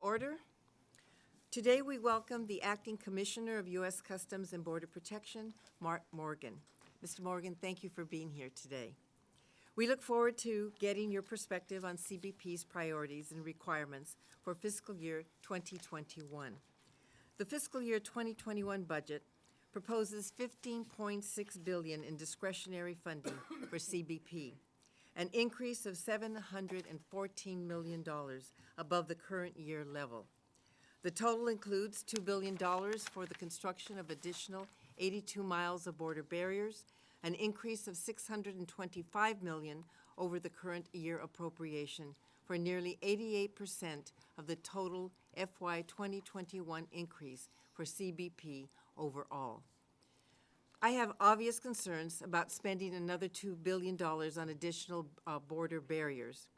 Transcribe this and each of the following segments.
Order. Today we welcome the Acting Commissioner of U.S. Customs and Border Protection, Mark Morgan. Mr. Morgan, thank you for being here today. We look forward to getting your perspective on CBP's priorities and requirements for fiscal year 2021. The fiscal year 2021 budget proposes $15.6 billion in discretionary funding for CBP, an increase of $714 million above the current year level. The total includes $2 billion for the construction of additional 82 miles of border barriers, an increase of $625 million over the current year appropriation for nearly 88% of the total FY2021 increase for CBP overall. I have obvious concerns about spending another $2 billion on additional border barriers.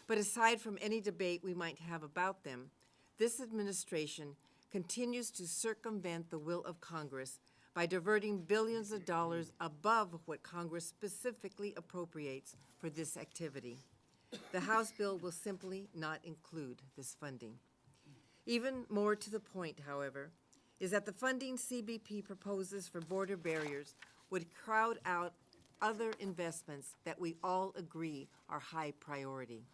But aside from any debate we might have about them, this administration continues to circumvent the will of Congress by diverting billions of dollars above what Congress specifically appropriates for this activity. The House bill will simply not include this funding. Even more to the point, however, is that the funding CBP proposes for border barriers would crowd out other investments that we all agree are high priority.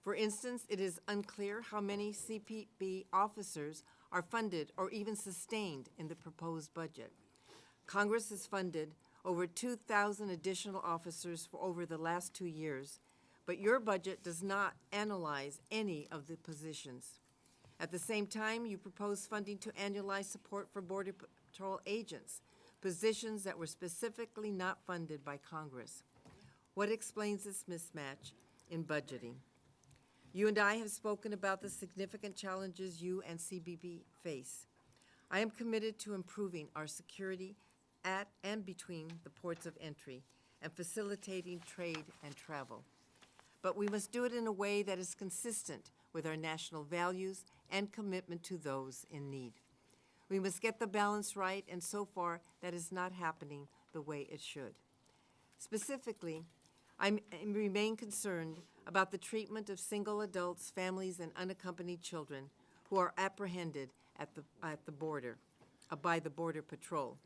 For instance, it is unclear how many CBP officers are funded or even sustained in the proposed budget. Congress has funded over 2,000 additional officers for over the last 2 years, but your budget does not analyze any of the positions. At the same time, you propose funding to annualize support for Border Patrol agents, positions that were specifically not funded by Congress. What explains this mismatch in budgeting? You and I have spoken about the significant challenges you and CBP face. I am committed to improving our security at and between the ports of entry and facilitating trade and travel. But we must do it in a way that is consistent with our national values and commitment to those in need. We must get the balance right, and so far that is not happening the way it should. Specifically, I remain concerned about the treatment of single adults, families, and unaccompanied children who are apprehended at the border by the Border Patrol.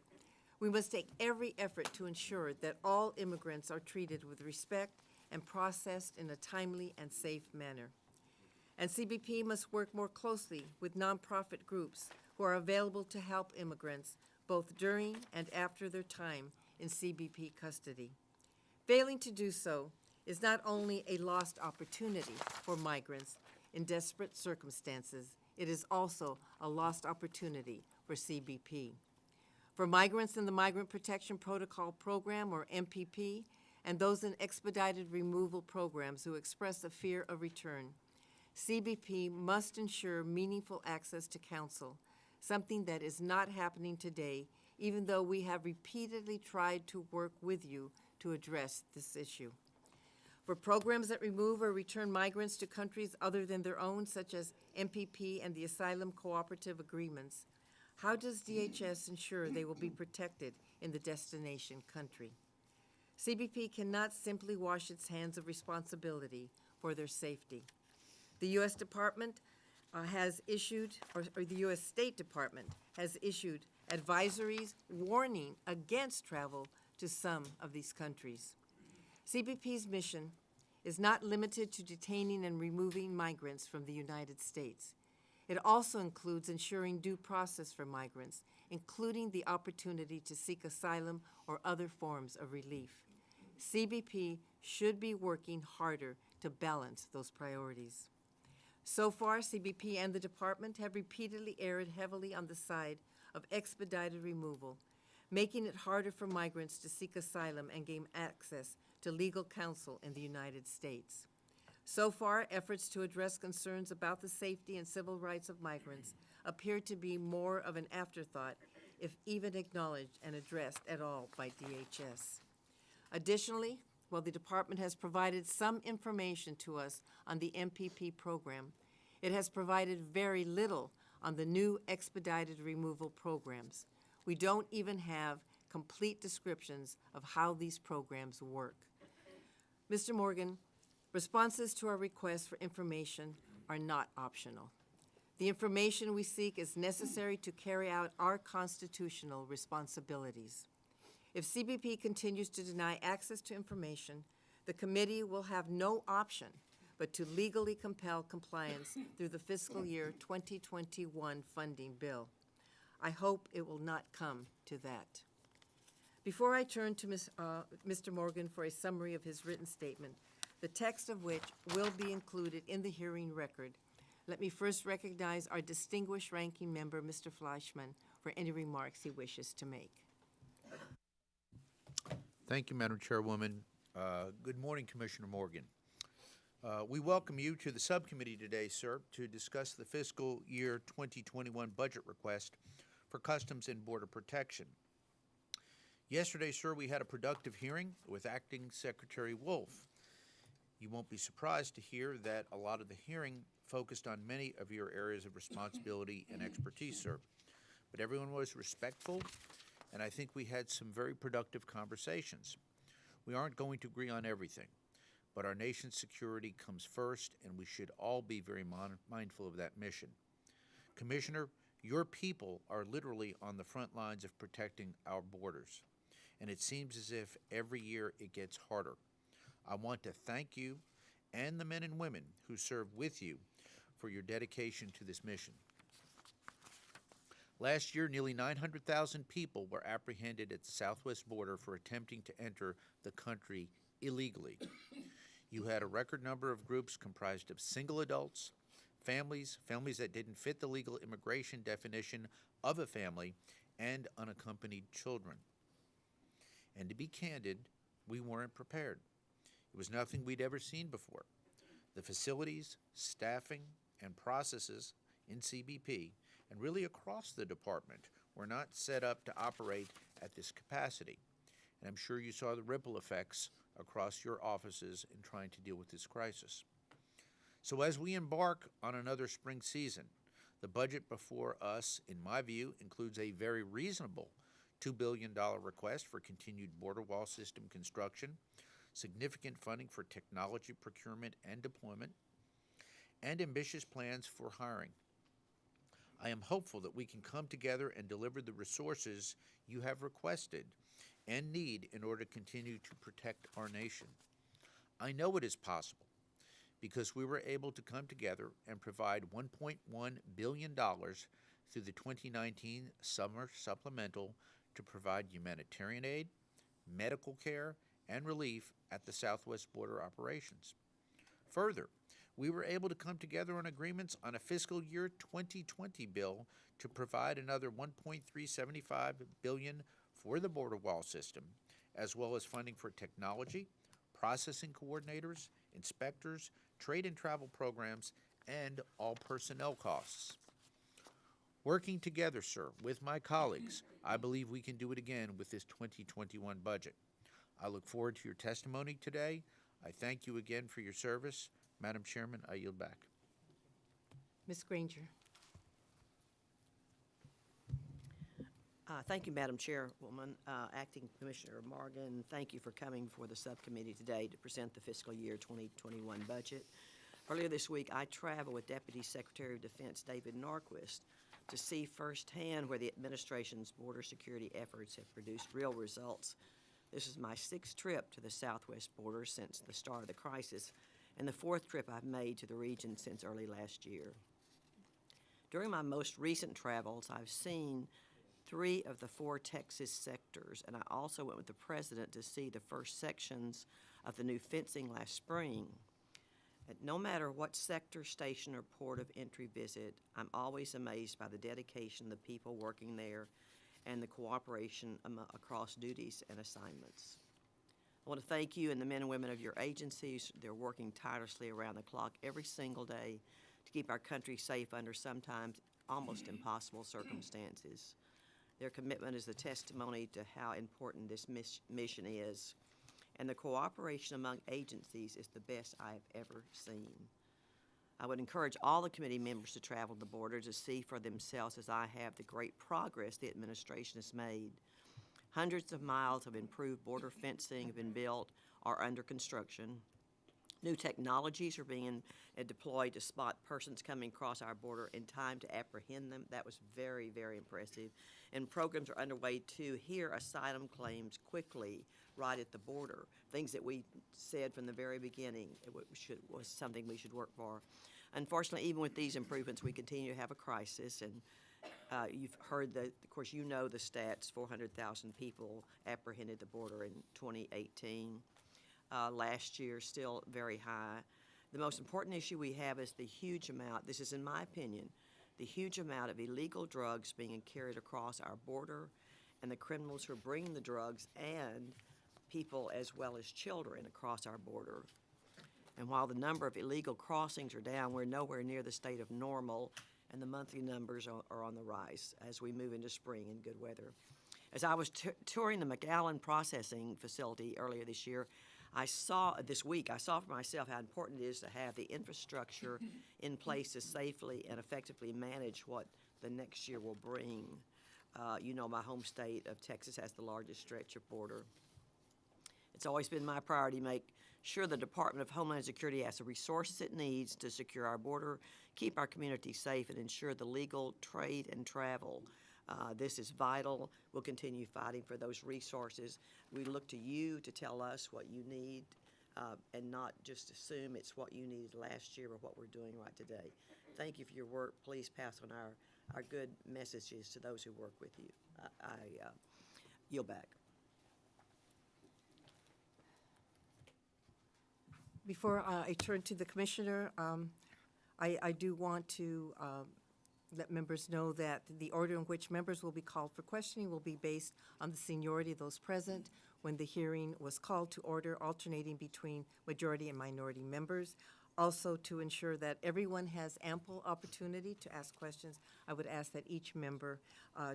We must take every effort to ensure that all immigrants are treated with respect and processed in a timely and safe manner. And CBP must work more closely with nonprofit groups who are available to help immigrants both during and after their time in CBP custody. Failing to do so is not only a lost opportunity for migrants in desperate circumstances, it is also a lost opportunity for CBP. For migrants in the Migrant Protection Protocol Program, or MPP, and those in expedited removal programs who express a fear of return, CBP must ensure meaningful access to counsel, something that is not happening today, even though we have repeatedly tried to work with you to address this issue. For programs that remove or return migrants to countries other than their own, such as MPP and the Asylum Cooperative Agreements, how does DHS ensure they will be protected in the destination country? CBP cannot simply wash its hands of responsibility for their safety. The U.S. Department has issued, or the U.S. State Department has issued advisories warning against travel to some of these countries. CBP's mission is not limited to detaining and removing migrants from the United States. It also includes ensuring due process for migrants, including the opportunity to seek asylum or other forms of relief. CBP should be working harder to balance those priorities. So far, CBP and the Department have repeatedly erred heavily on the side of expedited removal, making it harder for migrants to seek asylum and gain access to legal counsel in the United States. So far, efforts to address concerns about the safety and civil rights of migrants appear to be more of an afterthought, if even acknowledged and addressed at all by DHS. Additionally, while the Department has provided some information to us on the MPP program, it has provided very little on the new expedited removal programs. We don't even have complete descriptions of how these programs work. Mr. Morgan, responses to our requests for information are not optional. The information we seek is necessary to carry out our constitutional responsibilities. If CBP continues to deny access to information, the committee will have no option but to legally compel compliance through the fiscal year 2021 funding bill. I hope it will not come to that. Before I turn to Mr. Morgan for a summary of his written statement, the text of which will be included in the hearing record, let me first recognize our distinguished ranking member, Mr. Fleischman, for any remarks he wishes to make. Thank you, Madam Chairwoman. Good morning, Commissioner Morgan. We welcome you to the subcommittee today, sir, to discuss the fiscal year 2021 budget request for Customs and Border Protection. Yesterday, sir, we had a productive hearing with Acting Secretary Wolf. You won't be surprised to hear that a lot of the hearing focused on many of your areas of responsibility and expertise, sir. But everyone was respectful, and I think we had some very productive conversations. We aren't going to agree on everything, but our nation's security comes first, and we should all be very mindful of that mission. Commissioner, your people are literally on the front lines of protecting our borders, and it seems as if every year it gets harder. I want to thank you and the men and women who serve with you for your dedication to this mission. Last year, nearly 900,000 people were apprehended at the southwest border for attempting to enter the country illegally. You had a record number of groups comprised of single adults, families that didn't fit the legal immigration definition of a family, and unaccompanied children. And to be candid, we weren't prepared. It was nothing we'd ever seen before. The facilities, staffing, and processes in CBP, and really across the department, were not set up to operate at this capacity. And I'm sure you saw the ripple effects across your offices in trying to deal with this crisis. So as we embark on another spring season, the budget before us, in my view, includes a very reasonable $2 billion request for continued border wall system construction, significant funding for technology procurement and deployment, and ambitious plans for hiring. I am hopeful that we can come together and deliver the resources you have requested and need in order to continue to protect our nation. I know it is possible because we were able to come together and provide $1.1 billion through the 2019 summer supplemental to provide humanitarian aid, medical care, and relief at the southwest border operations. Further, we were able to come together on agreements on a fiscal year 2020 bill to provide another $1.375 billion for the border wall system, as well as funding for technology, processing coordinators, inspectors, trade and travel programs, and all personnel costs. Working together, sir, with my colleagues, I believe we can do it again with this 2021 budget. I look forward to your testimony today. I thank you again for your service. Madam Chairman, I yield back. Ms. Granger. Thank you, Madam Chairwoman. Acting Commissioner Morgan, thank you for coming before the subcommittee today to present the fiscal year 2021 budget. Earlier this week, I traveled with Deputy Secretary of Defense David Norquist to see firsthand where the administration's border security efforts have produced real results. This is my 6th trip to the southwest border since the start of the crisis, and the 4th trip I've made to the region since early last year. During my most recent travels, I've seen 3 of the 4 Texas sectors, and I also went with the President to see the first sections of the new fencing last spring. And no matter what sector, station, or port of entry visit, I'm always amazed by the dedication of the people working there and the cooperation across duties and assignments. I want to thank you and the men and women of your agencies. They're working tirelessly around the clock every single day to keep our country safe under sometimes almost impossible circumstances. Their commitment is a testimony to how important this mission is, and the cooperation among agencies is the best I have ever seen. I would encourage all the committee members to travel the border to see for themselves, as I have, the great progress the administration has made. Hundreds of miles of improved border fencing have been built or under construction. New technologies are being deployed to spot persons coming across our border in time to apprehend them. That was very, very impressive. And programs are underway to hear asylum claims quickly right at the border. Things that we said from the very beginning was something we should work for. Unfortunately, even with these improvements, we continue to have a crisis. And you've heard of course, you know the stats, 400,000 people apprehended at the border in 2018. Last year, still very high. The most important issue we have is the huge amount, this is in my opinion, the huge amount of illegal drugs being carried across our border, and the criminals who are bringing the drugs, and people as well as children across our border. And while the number of illegal crossings are down, we're nowhere near the state of normal, and the monthly numbers are on the rise as we move into spring and good weather. As I was touring the McAllen processing facility earlier this year, I saw for myself how important it is to have the infrastructure in place to safely and effectively manage what the next year will bring. You know, my home state of Texas has the largest stretch of border. It's always been my priority to make sure the Department of Homeland Security has the resources it needs to secure our border, keep our community safe, and ensure the legal trade and travel. This is vital. We'll continue fighting for those resources. We look to you to tell us what you need and not just assume it's what you needed last year or what we're doing right today. Thank you for your work. Please pass on our good messages to those who work with you. I yield back. Before I turn to the Commissioner, I do want to let members know that the order in which members will be called for questioning will be based on the seniority of those present when the hearing was called to order, alternating between majority and minority members. Also, to ensure that everyone has ample opportunity to ask questions, I would ask that each member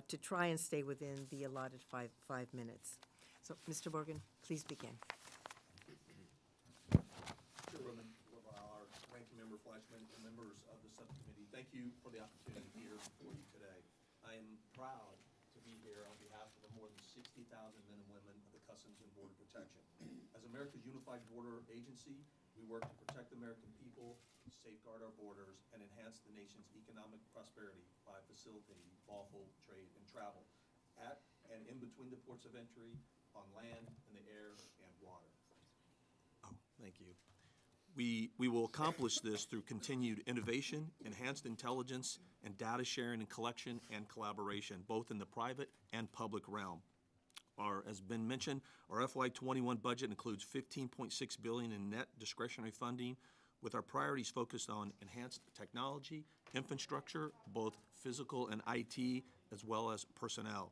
to try and stay within the allotted five minutes. So, Mr. Morgan, please begin. Chairwoman LaValle, Ranking Member Fleischman, and members of the subcommittee, thank you for the opportunity here before you today. I am proud to be here on behalf of the more than 60,000 men and women of the Customs and Border Protection. As America's unified border agency, we work to protect the American people, safeguard our borders, and enhance the nation's economic prosperity by facilitating lawful trade and travel at and in between the ports of entry, on land, in the air, and water. Oh, thank you. We will accomplish this through continued innovation, enhanced intelligence, and data sharing and collection and collaboration, both in the private and public realm. As been mentioned, our FY21 budget includes $15.6 billion in net discretionary funding, with our priorities focused on enhanced technology, infrastructure, both physical and IT, as well as personnel.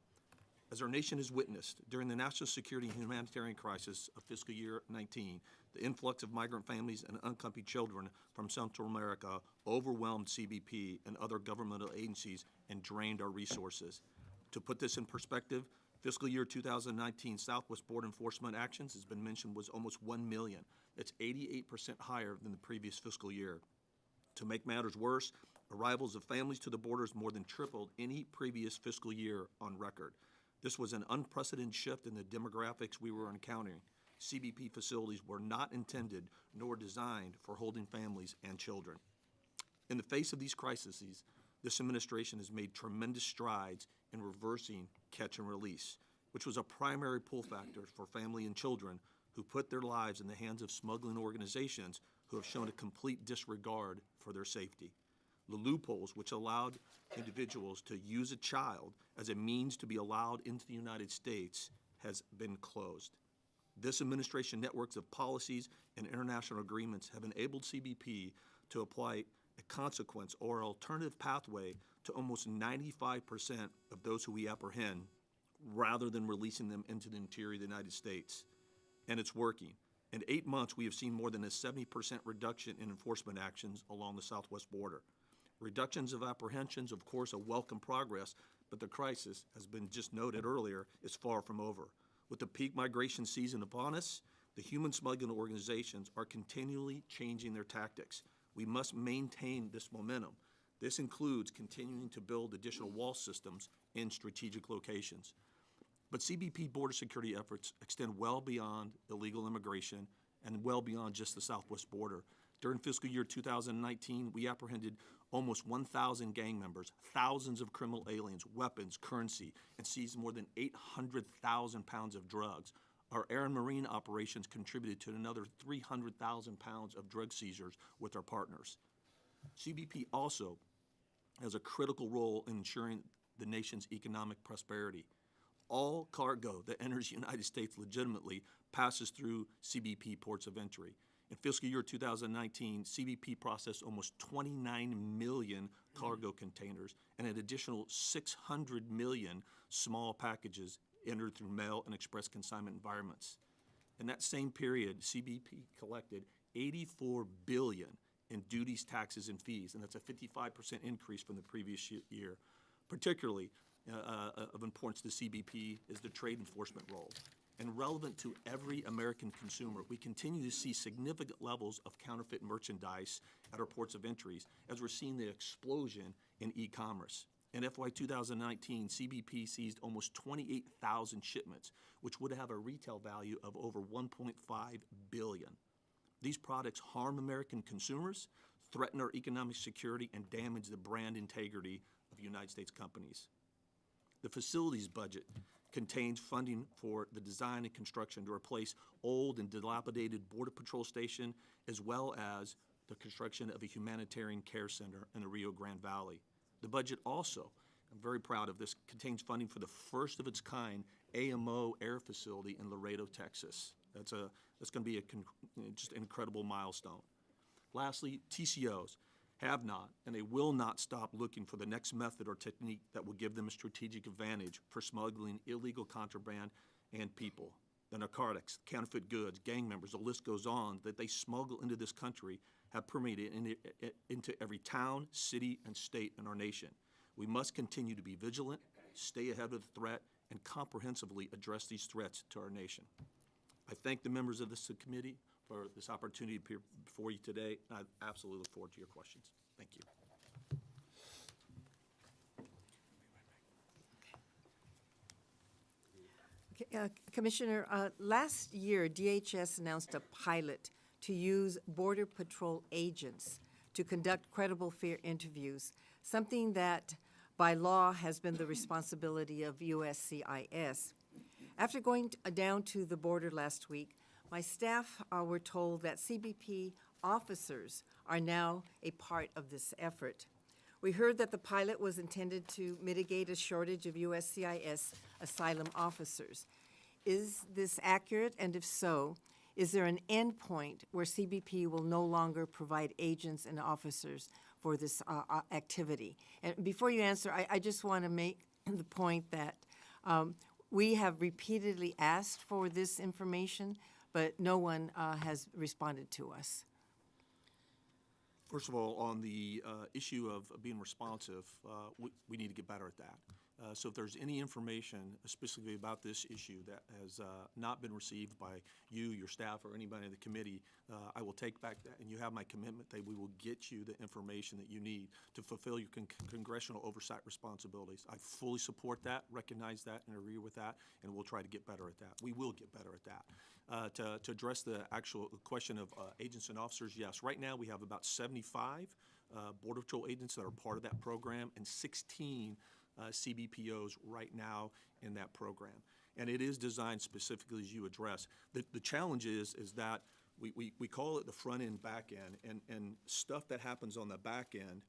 As our nation has witnessed during the national security and humanitarian crisis of fiscal year 19, the influx of migrant families and unaccompanied children from Central America overwhelmed CBP and other governmental agencies and drained our resources. To put this in perspective, fiscal year 2019 Southwest Border Enforcement actions, has been mentioned, was almost 1 million. That's 88% higher than the previous fiscal year. To make matters worse, arrivals of families to the borders more than tripled any previous fiscal year on record. This was an unprecedented shift in the demographics we were encountering. CBP facilities were not intended nor designed for holding families and children. In the face of these crises, this administration has made tremendous strides in reversing catch and release, which was a primary pull factor for family and children who put their lives in the hands of smuggling organizations who have shown a complete disregard for their safety. The loopholes which allowed individuals to use a child as a means to be allowed into the United States has been closed. This administration networks of policies and international agreements have enabled CBP to apply a consequence or alternative pathway to almost 95% of those who we apprehend, rather than releasing them into the interior of the United States. And it's working. In 8 months, we have seen more than a 70% reduction in enforcement actions along the southwest border. Reductions of apprehensions, of course, a welcome progress, but the crisis, has been just noted earlier, is far from over. With the peak migration season upon us, the human smuggling organizations are continually changing their tactics. We must maintain this momentum. This includes continuing to build additional wall systems in strategic locations. But CBP border security efforts extend well beyond illegal immigration and well beyond just the southwest border. During fiscal year 2019, we apprehended almost 1,000 gang members, thousands of criminal aliens, weapons, currency, and seized more than 800,000 pounds of drugs. Our air and marine operations contributed to another 300,000 pounds of drug seizures with our partners. CBP also has a critical role in ensuring the nation's economic prosperity. All cargo that enters the United States legitimately passes through CBP ports of entry. In fiscal year 2019, CBP processed almost 29 million cargo containers and an additional 600 million small packages entered through mail and express consignment environments. In that same period, CBP collected $84 billion in duties, taxes, and fees, and that's a 55% increase from the previous year. Particularly of importance to CBP is the trade enforcement role. And relevant to every American consumer, we continue to see significant levels of counterfeit merchandise at our ports of entries as we're seeing the explosion in e-commerce. In FY 2019, CBP seized almost 28,000 shipments, which would have a retail value of over $1.5 billion. These products harm American consumers, threaten our economic security, and damage the brand integrity of United States companies. The facilities budget contains funding for the design and construction to replace old and dilapidated Border Patrol station, as well as the construction of a humanitarian care center in the Rio Grande Valley. The budget also, I'm very proud of this, contains funding for the first of its kind AMO air facility in Laredo, Texas. That's going to be just an incredible milestone. Lastly, TCOs have not, and they will not stop looking for the next method or technique that will give them a strategic advantage for smuggling illegal contraband and people. The narcotics, counterfeit goods, gang members, the list goes on, that they smuggle into this country have permeated into every town, city, and state in our nation. We must continue to be vigilant, stay ahead of the threat, and comprehensively address these threats to our nation. I thank the members of the subcommittee for this opportunity to appear before you today. I absolutely look forward to your questions. Thank you. Okay, Commissioner, last year, DHS announced a pilot to use Border Patrol agents to conduct credible fear interviews, something that by law has been the responsibility of USCIS. After going down to the border last week, my staff were told that CBP officers are now a part of this effort. We heard that the pilot was intended to mitigate a shortage of USCIS asylum officers. Is this accurate? And if so, is there an end point where CBP will no longer provide agents and officers for this activity? And before you answer, I just want to make the point that we have repeatedly asked for this information, but no one has responded to us. First of all, on the issue of being responsive, we need to get better at that. So if there's any information specifically about this issue that has not been received by you, your staff, or anybody in the committee, I will take back that, and you have my commitment that we will get you the information that you need to fulfill your congressional oversight responsibilities. I fully support that, recognize that, and agree with that, and we'll try to get better at that. We will get better at that. To address the actual question of agents and officers, yes, right now we have about 75 Border Patrol agents that are part of that program and 16 CBPOs right now in that program. And it is designed specifically as you address. The challenge is that we call it the front end, back end, and stuff that happens on the back end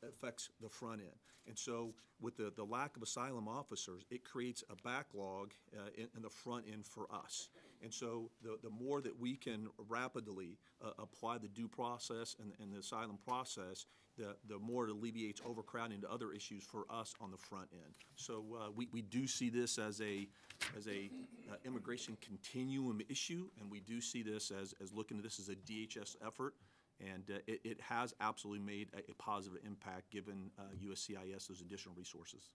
affects the front end. And so with the lack of asylum officers, it creates a backlog in the front end for us. And so the more that we can rapidly apply the due process and the asylum process, the more it alleviates overcrowding to other issues for us on the front end. So we do see this as a immigration continuum issue, and we do see this as looking at this as a DHS effort, and it has absolutely made a positive impact given USCIS those additional resources.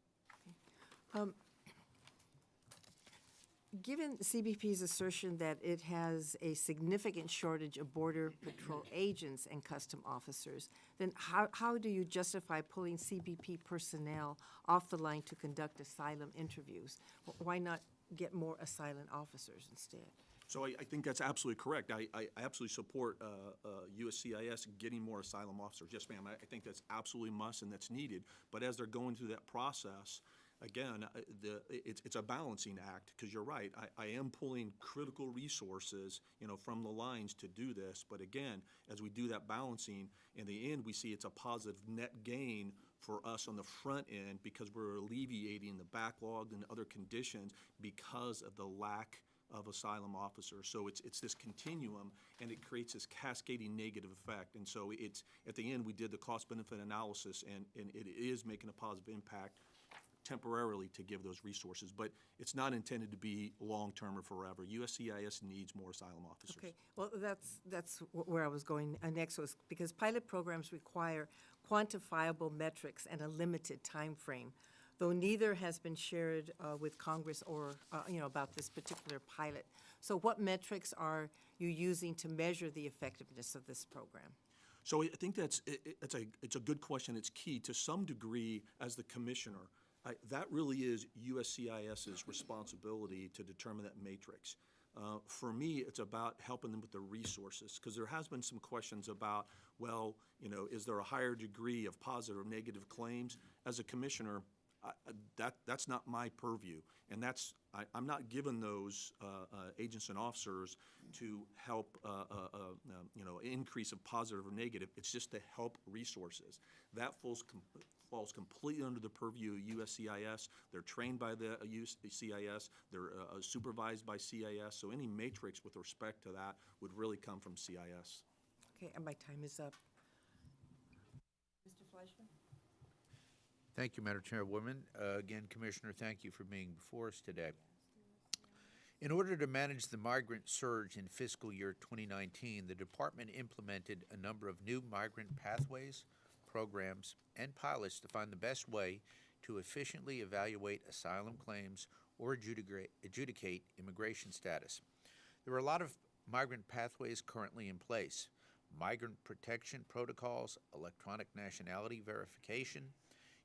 Given CBP's assertion that it has a significant shortage of Border Patrol agents and custom officers, then how do you justify pulling CBP personnel off the line to conduct asylum interviews? Why not get more asylum officers instead? So I think that's absolutely correct. I absolutely support USCIS getting more asylum officers. Yes, ma'am, I think that's absolutely must and that's needed. But as they're going through that process, again, it's a balancing act, because you're right. I am pulling critical resources, from the lines to do this. But again, as we do that balancing, in the end, we see it's a positive net gain for us on the front end, because we're alleviating the backlog and other conditions because of the lack of asylum officers. So it's this continuum, and it creates this cascading negative effect. And so it's, at the end, we did the cost-benefit analysis, and it is making a positive impact temporarily to give those resources. But it's not intended to be long-term or forever. USCIS needs more asylum officers. Okay, well, that's where I was going next, was because pilot programs require quantifiable metrics and a limited time frame, though neither has been shared with Congress or, about this particular pilot. So what metrics are you using to measure the effectiveness of this program? So I think it's a good question. It's key to some degree. As the commissioner, that really is USCIS's responsibility to determine that matrix. For me, it's about helping them with the resources, because there has been some questions about, well, is there a higher degree of positive or negative claims? As a commissioner, that's not my purview, and I'm not given those agents and officers to help increase of positive or negative. It's just to help resources. That falls completely under the purview of USCIS. They're trained by the USCIS. They're supervised by CIS. So any matrix with respect to that would really come from CIS. Okay, and my time is up. Mr. Fleischman? Thank you, Madam Chairwoman. Again, Commissioner, thank you for being before us today. In order to manage the migrant surge in fiscal year 2019, the department implemented a number of new migrant pathways, programs, and pilots to find the best way to efficiently evaluate asylum claims or adjudicate immigration status. There are a lot of migrant pathways currently in place: migrant protection protocols, electronic nationality verification,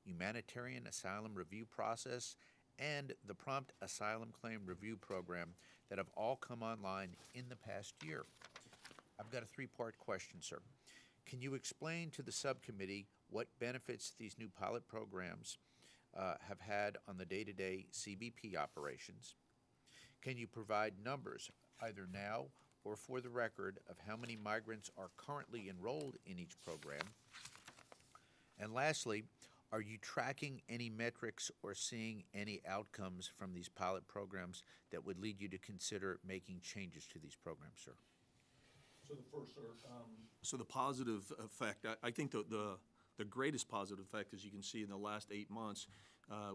humanitarian asylum review process, and the prompt asylum claim review program that have all come online in the past year. I've got a three-part question, sir. Can you explain to the subcommittee what benefits these new pilot programs have had on the day-to-day CBP operations? Can you provide numbers, either now or for the record, of how many migrants are currently enrolled in each program? And lastly, are you tracking any metrics or seeing any outcomes from these pilot programs that would lead you to consider making changes to these programs, sir? So the first, sir, So the positive effect, I think the greatest positive effect, as you can see in the last 8 months,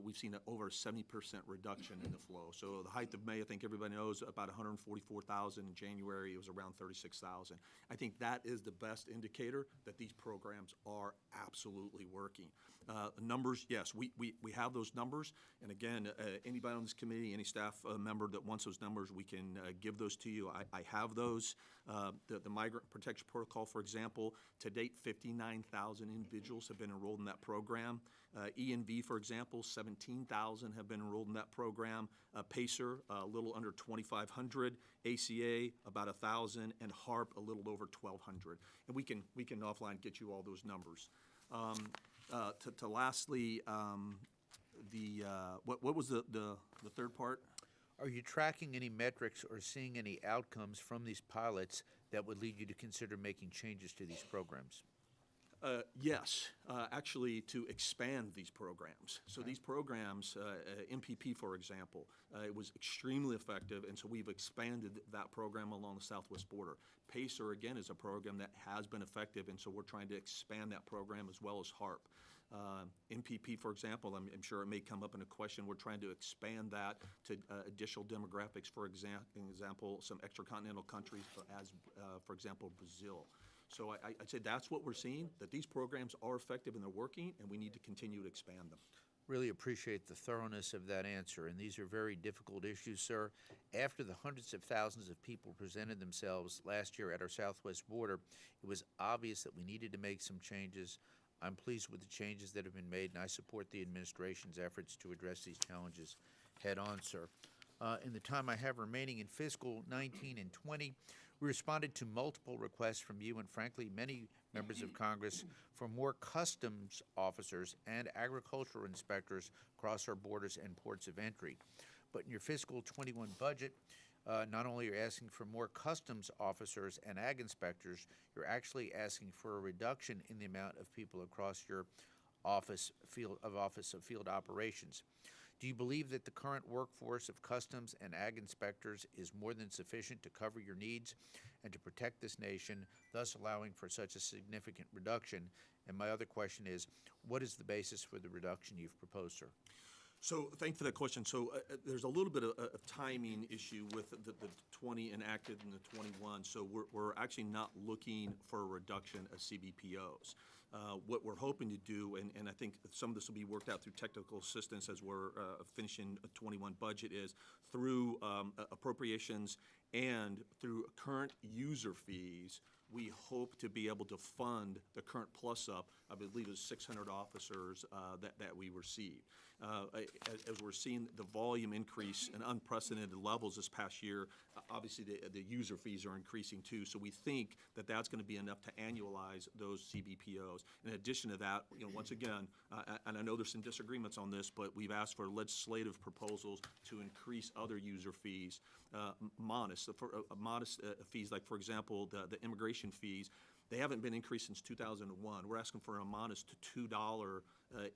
we've seen over a 70% reduction in the flow. So the height of May, I think everybody knows, about 144,000. In January, it was around 36,000. I think that is the best indicator that these programs are absolutely working. Numbers, yes, we have those numbers. And again, anybody on this committee, any staff member that wants those numbers, we can give those to you. I have those. The Migrant Protection Protocol, for example, to date, 59,000 individuals have been enrolled in that program. E&V, for example, 17,000 have been enrolled in that program. PACER, a little under 2,500. ACA, about 1,000. And HARP, a little over 1,200. And we can offline get you all those numbers. To lastly, what was the third part? Are you tracking any metrics or seeing any outcomes from these pilots that would lead you to consider making changes to these programs? Yes, actually to expand these programs. So these programs, MPP, for example, it was extremely effective, and so we've expanded that program along the southwest border. PACER, again, is a program that has been effective, and so we're trying to expand that program as well as HARP. MPP, for example, I'm sure it may come up in a question. We're trying to expand that to additional demographics, for example, some extracontinental countries, as, for example, Brazil. So I'd say that's what we're seeing, that these programs are effective and they're working, and we need to continue to expand them. Really appreciate the thoroughness of that answer, and these are very difficult issues, sir. After the hundreds of thousands of people presented themselves last year at our southwest border, it was obvious that we needed to make some changes. I'm pleased with the changes that have been made, and I support the administration's efforts to address these challenges head on, sir. In the time I have remaining in fiscal 19 and 20, we responded to multiple requests from you and frankly many members of Congress for more customs officers and agricultural inspectors across our borders and ports of entry. But in your fiscal 21 budget, not only are you asking for more customs officers and ag inspectors, you're actually asking for a reduction in the amount of people across your Office of Field Operations. Do you believe that the current workforce of customs and ag inspectors is more than sufficient to cover your needs and to protect this nation, thus allowing for such a significant reduction? And my other question is, what is the basis for the reduction you've proposed, sir? So thank you for that question. So there's a little bit of timing issue with the 20 enacted and the 21. So we're actually not looking for a reduction of CBPOs. What we're hoping to do, and I think some of this will be worked out through technical assistance as we're finishing a 21 budget, is through appropriations and through current user fees, we hope to be able to fund the current plus-up, I believe it's 600 officers that we received. As we're seeing the volume increase in unprecedented levels this past year, obviously the user fees are increasing too. So we think that that's going to be enough to annualize those CBPOs. In addition to that, once again, and I know there's some disagreements on this, but we've asked for legislative proposals to increase other user fees, modest fees, like for example the immigration fees. They haven't been increased since 2001. We're asking for a modest $2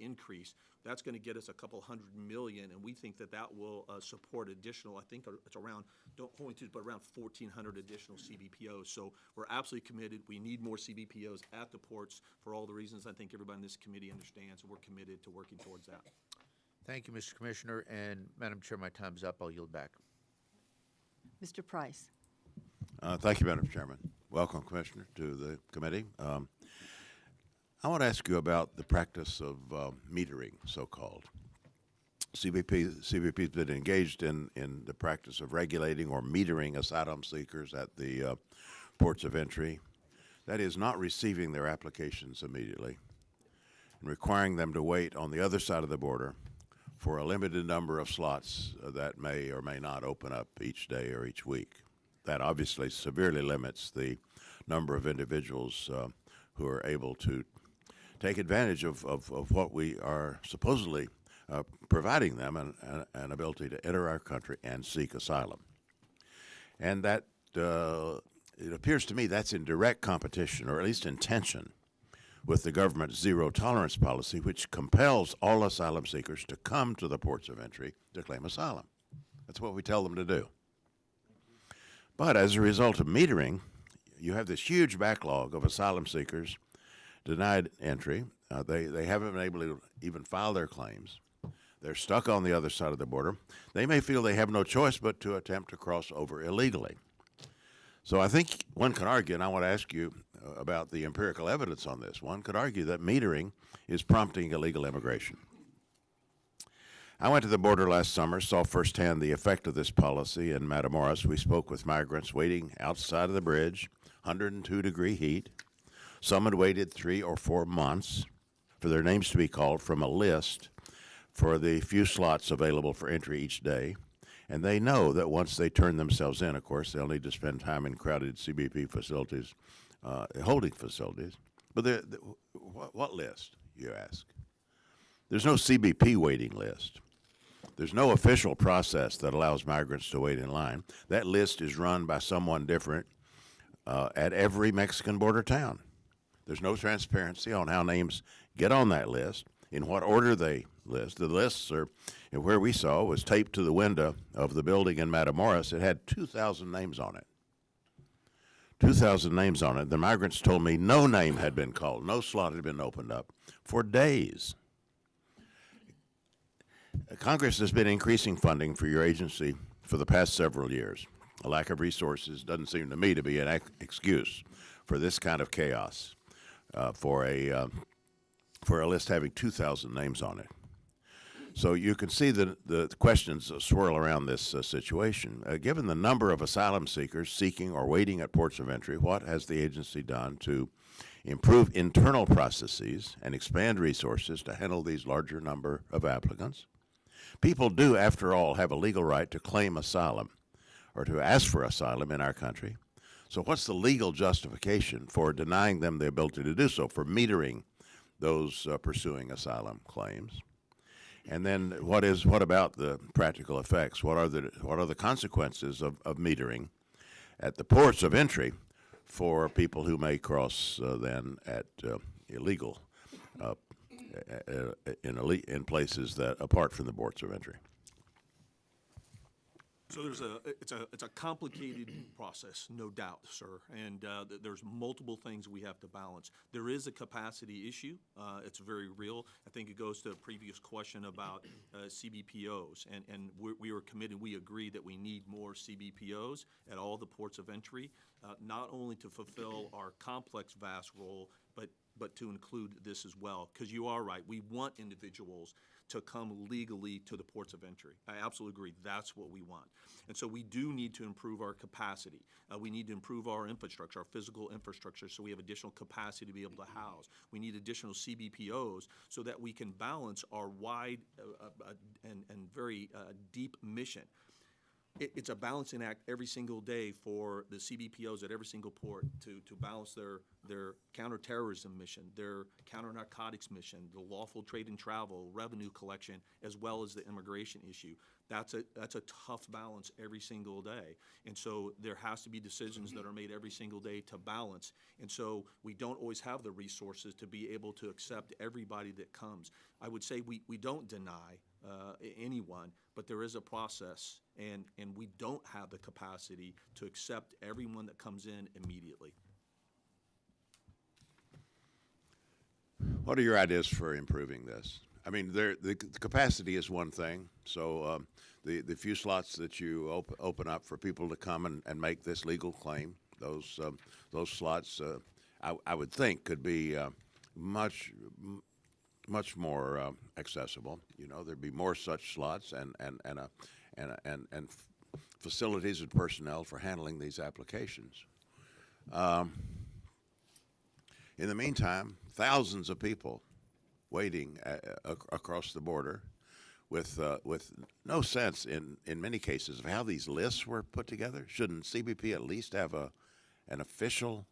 increase. That's going to get us a couple $100 million, and we think that will support additional, I think it's around, don't hold me to, but around 1,400 additional CBPOs. So we're absolutely committed. We need more CBPOs at the ports for all the reasons I think everybody in this committee understands, and we're committed to working towards that. Thank you, Mr. Commissioner. And Madam Chair, my time's up. I'll yield back. Mr. Price. Thank you, Madam Chairman. Welcome, Commissioner, to the committee. I want to ask you about the practice of metering, so-called. CBP's been engaged in the practice of regulating or metering asylum seekers at the ports of entry. That is, not receiving their applications immediately and requiring them to wait on the other side of the border for a limited number of slots that may or may not open up each day or each week. That obviously severely limits the number of individuals who are able to take advantage of what we are supposedly providing them, an ability to enter our country and seek asylum. And that, it appears to me that's in direct competition, or at least in tension, with the government's zero-tolerance policy, which compels all asylum seekers to come to the ports of entry to claim asylum. That's what we tell them to do. But as a result of metering, you have this huge backlog of asylum seekers denied entry. They haven't been able to even file their claims. They're stuck on the other side of the border. They may feel they have no choice but to attempt to cross over illegally. So I think one could argue, and I want to ask you about the empirical evidence on this, one could argue that metering is prompting illegal immigration. I went to the border last summer, saw firsthand the effect of this policy in Matamoros. We spoke with migrants waiting outside of the bridge, 102-degree heat. Some had waited 3 or 4 months for their names to be called from a list for the few slots available for entry each day. And they know that once they turn themselves in, of course, they'll need to spend time in crowded CBP facilities, holding facilities. But what list, you ask? There's no CBP waiting list. There's no official process that allows migrants to wait in line. That list is run by someone different at every Mexican border town. There's no transparency on how names get on that list, in what order they list. The lists are, where we saw, was taped to the window of the building in Matamoros. It had 2,000 names on it. 2,000 names on it. The migrants told me no name had been called, no slot had been opened up for days. Congress has been increasing funding for your agency for the past several years. A lack of resources doesn't seem to me to be an excuse for this kind of chaos, for a list having 2,000 names on it. So you can see the questions swirl around this situation. Given the number of asylum seekers seeking or waiting at ports of entry, what has the agency done to improve internal processes and expand resources to handle these larger number of applicants? People do, after all, have a legal right to claim asylum or to ask for asylum in our country. So what's the legal justification for denying them the ability to do so, for metering those pursuing asylum claims? And then what about the practical effects? What are the consequences of metering at the ports of entry for people who may cross then at illegal in places that apart from the ports of entry? So it's a complicated process, no doubt, sir, and there's multiple things we have to balance. There is a capacity issue. It's very real. I think it goes to a previous question about CBPOs, and we are committed. We agree that we need more CBPOs at all the ports of entry, not only to fulfill our complex, vast role, but to include this as well. Because you are right, we want individuals to come legally to the ports of entry. I absolutely agree. That's what we want. And so we do need to improve our capacity. We need to improve our infrastructure, our physical infrastructure, so we have additional capacity to be able to house. We need additional CBPOs so that we can balance our wide and very deep mission. It's a balancing act every single day for the CBPOs at every single port to balance their counterterrorism mission, their counter-narcotics mission, the lawful trade and travel, revenue collection, as well as the immigration issue. That's a tough balance every single day. And so there has to be decisions that are made every single day to balance. And so we don't always have the resources to be able to accept everybody that comes. I would say we don't deny anyone, but there is a process, and we don't have the capacity to accept everyone that comes in immediately. What are your ideas for improving this? I mean, the capacity is one thing. So the few slots that you open up for people to come and make this legal claim, those slots, I would think could be much more accessible. You know, there'd be more such slots and facilities and personnel for handling these applications. In the meantime, thousands of people waiting across the border with no sense in many cases of how these lists were put together. Shouldn't CBP at least have an official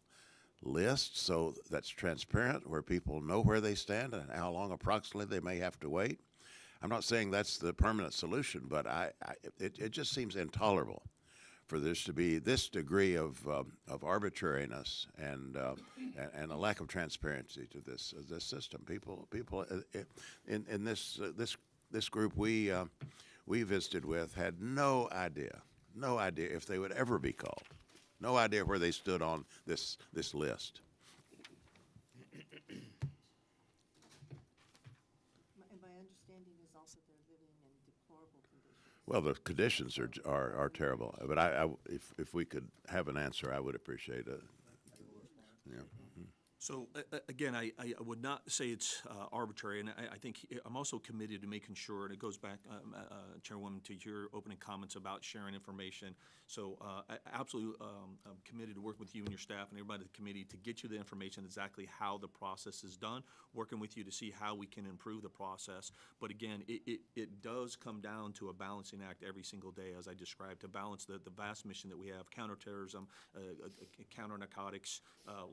list so that's transparent, where people know where they stand and how long approximately they may have to wait? I'm not saying that's the permanent solution, but it just seems intolerable for this to be this degree of arbitrariness and a lack of transparency to this system. People in this group we visited with had no idea if they would ever be called, no idea where they stood on this list. And my understanding is also they're living in deplorable conditions. Well, the conditions are terrible. But if we could have an answer, I would appreciate it. Yeah. So again, I would not say it's arbitrary, and I think I'm also committed to making sure, and it goes back, Chairwoman, to your opening comments about sharing information. So I absolutely I'm committed to work with you and your staff and everybody at the committee to get you the information exactly how the process is done, working with you to see how we can improve the process. But again, it does come down to a balancing act every single day, as I described, to balance the vast mission that we have: counterterrorism, counter-narcotics,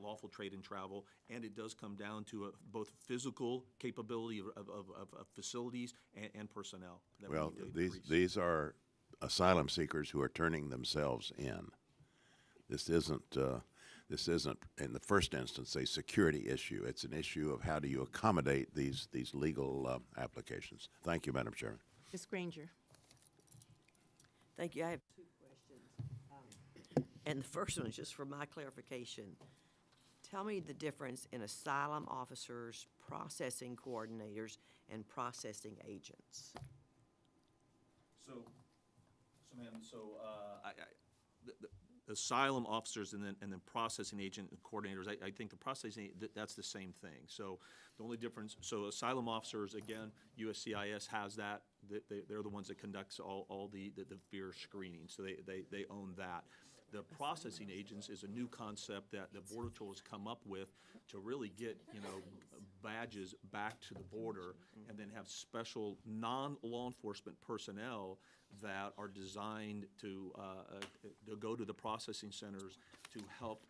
lawful trade and travel. And it does come down to both physical capability of facilities and personnel. That Well, we need to increase. these are asylum seekers who are turning themselves in. This isn't in the first instance a security issue. It's an issue of how do you accommodate these legal applications. Thank you, Madam Chairman. Ms. Granger. Thank you. I have two questions. And the first one is just for my clarification. Tell me the difference in asylum officers, processing coordinators, and processing agents. So ma'am, the asylum officers and then processing agent and coordinators, I think the processing, that's the same thing. So the only difference, so asylum officers, again, USCIS has that. They're the ones that conducts all the fear screening, so they own that. The processing agents is a new concept that the Border Patrol has come up with to really get, badges back to the border, and then have special non-law enforcement personnel that are designed to go to the processing centers to help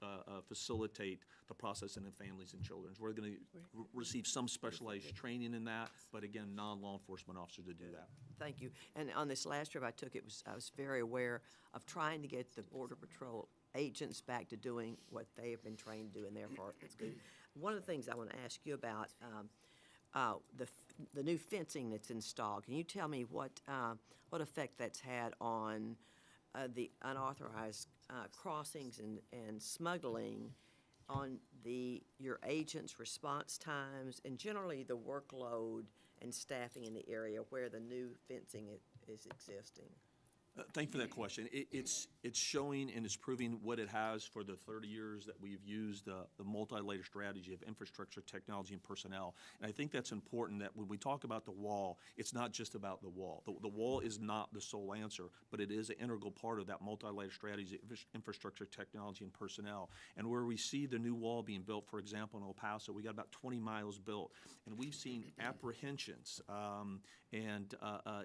facilitate the processing of families and children. We're going to receive some specialized training in that, but again, non-law enforcement officers to do that. Thank you. And on this last trip I took, I was very aware of trying to get the Border Patrol agents back to doing what they have been trained to do, and therefore it's good. One of the things I want to ask you about, the new fencing that's installed. Can you tell me what effect that's had on the unauthorized crossings and smuggling, on your agents' response times, and generally the workload and staffing in the area where the new fencing is existing? Thank you for that question. It's showing and it's proving what it has for the 30 years that we've used the multi-layer strategy of infrastructure, technology, and personnel. And I think that's important that when we talk about the wall, it's not just about the wall. The wall is not the sole answer, but it is an integral part of that multi-layer strategy of infrastructure, technology, and personnel. And where we see the new wall being built, for example, in El Paso, we got about 20 miles built. And we've seen apprehensions and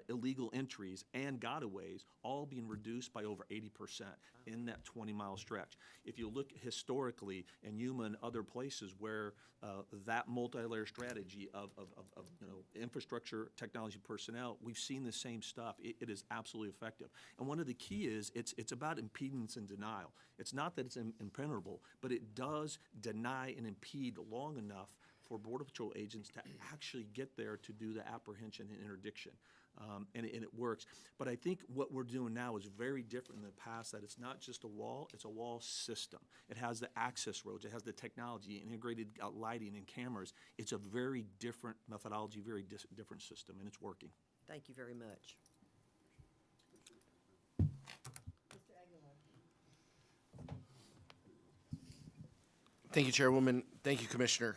illegal entries and gotaways all being reduced by over 80% in that 20-mile stretch. If you look historically in Yuma and other places where that multi-layer strategy of infrastructure, technology, personnel, we've seen the same stuff. It is absolutely effective. And one of the key is it's about impedance and denial. It's not that it's impenetrable, but it does deny and impede long enough for Border Patrol agents to actually get there to do the apprehension and interdiction. And it works. But I think what we're doing now is very different in the past, that it's not just a wall, it's a wall system. It has the access roads, it has the technology, integrated lighting and cameras. It's a very different methodology, very different system, and it's working. Thank you very much. Thank you, Chairwoman. Thank you, Commissioner.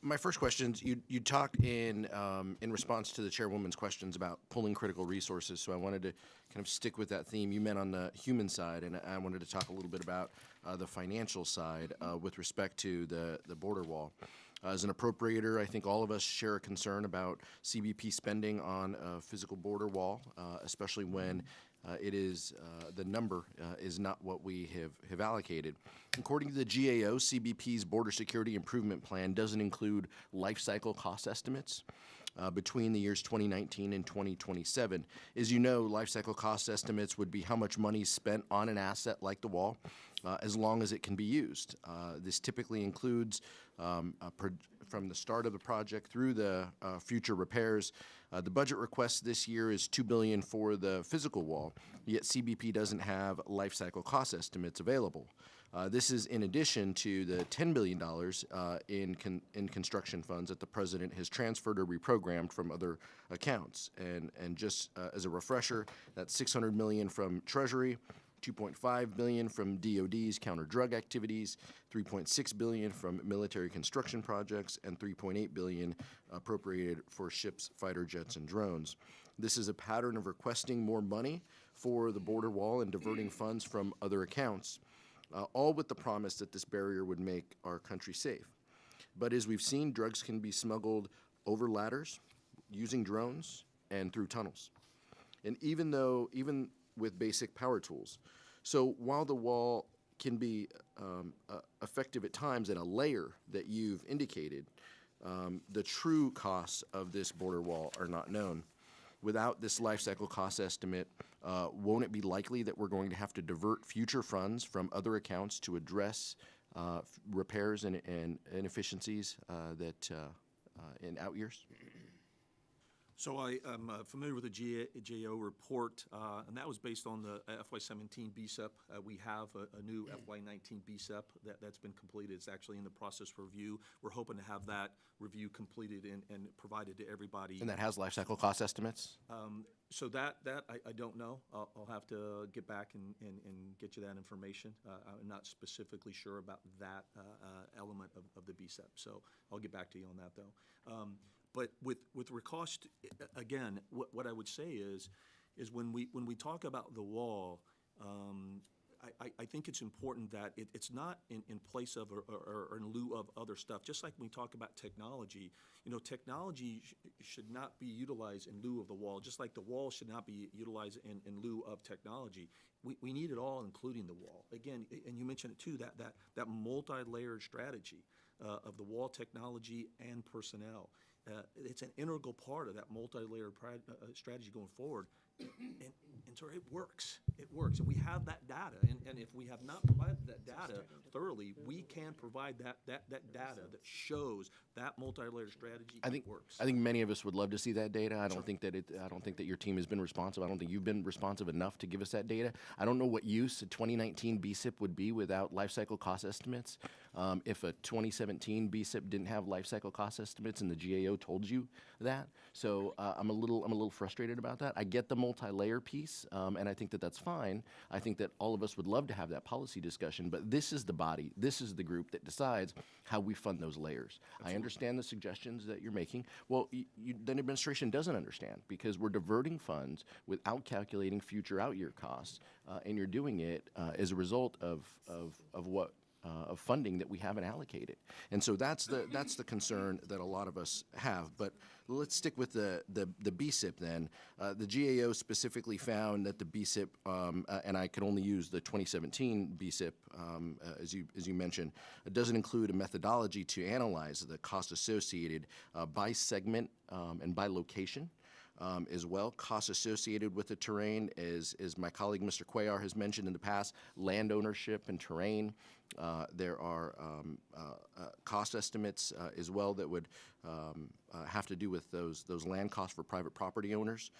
My first question is, you talked in response to the Chairwoman's questions about pulling critical resources, so I wanted to kind of stick with that theme. You meant on the human side, and I wanted to talk a little bit about the financial side with respect to the border wall. As an appropriator, I think all of us share a concern about CBP spending on a physical border wall, especially when the number is not what we have allocated. According to the GAO, CBP's Border Security Improvement Plan doesn't include life cycle cost estimates between the years 2019 and 2027. As you know, life cycle cost estimates would be how much money is spent on an asset like the wall as long as it can be used. This typically includes from the start of the project through the future repairs. The budget request this year is $2 billion for the physical wall, yet CBP doesn't have life cycle cost estimates available. This is in addition to the $10 billion in construction funds that the President has transferred or reprogrammed from other accounts. And just as a refresher, that's $600 million from Treasury, $2.5 billion from DOD's counter-drug activities, $3.6 billion from military construction projects, and $3.8 billion appropriated for ships, fighter jets, and drones. This is a pattern of requesting more money for the border wall and diverting funds from other accounts, all with the promise that this barrier would make our country safe. But as we've seen, drugs can be smuggled over ladders, using drones, and through tunnels. And even with basic power tools. So while the wall can be effective at times in a layer that you've indicated, the true costs of this border wall are not known. Without this life cycle cost estimate, won't it be likely that we're going to have to divert future funds from other accounts to address repairs and inefficiencies in out years? So I am familiar with the GAO report, and that was based on the FY17 BSEP. We have a new FY19 BSEP that's been completed. It's actually in the process for review. We're hoping to have that review completed and provided to everybody. And that has life cycle cost estimates? So that I don't know. I'll have to get back and get you that information. I'm not specifically sure about that element of the BSEP, so I'll get back to you on that, though. But with recost, again, what I would say is when we talk about the wall, I think it's important that it's not in place of or in lieu of other stuff. Just like when we talk about technology, technology should not be utilized in lieu of the wall, just like the wall should not be utilized in lieu of technology. We need it all, including the wall. Again, and you mentioned it too, that multi-layered strategy of the wall, technology, and personnel. It's an integral part of that multi-layered strategy going forward. And so it works. It works. And we have that data. And if we have not provided that data thoroughly, we can provide that data that shows that multi-layered strategy works. I think many of us would love to see that data. I don't think that your team has been responsive. I don't think you've been responsive enough to give us that data. I don't know what use a 2019 BSIP would be without life cycle cost estimates. If a 2017 BSIP didn't have life cycle cost estimates and the GAO told you that. So I'm a little frustrated about that. I get the multi-layer piece, and I think that that's fine. I think that all of us would love to have that policy discussion, but this is the body, this is the group that decides how we fund those layers. Absolutely. I understand the suggestions that you're making. Well, the administration doesn't understand because we're diverting funds without calculating future out-year costs, and you're doing it as a result of funding that we haven't allocated. And so that's the concern that a lot of us have. But let's stick with the BSIP then. The GAO specifically found that the BSIP, and I could only use the 2017 BSIP, as you mentioned, it doesn't include a methodology to analyze the cost associated by segment and by location. As well, costs associated with the terrain, as my colleague Mr. Cuellar has mentioned in the past, land ownership and terrain. There are cost estimates as well that would have to do with those land costs for private property owners.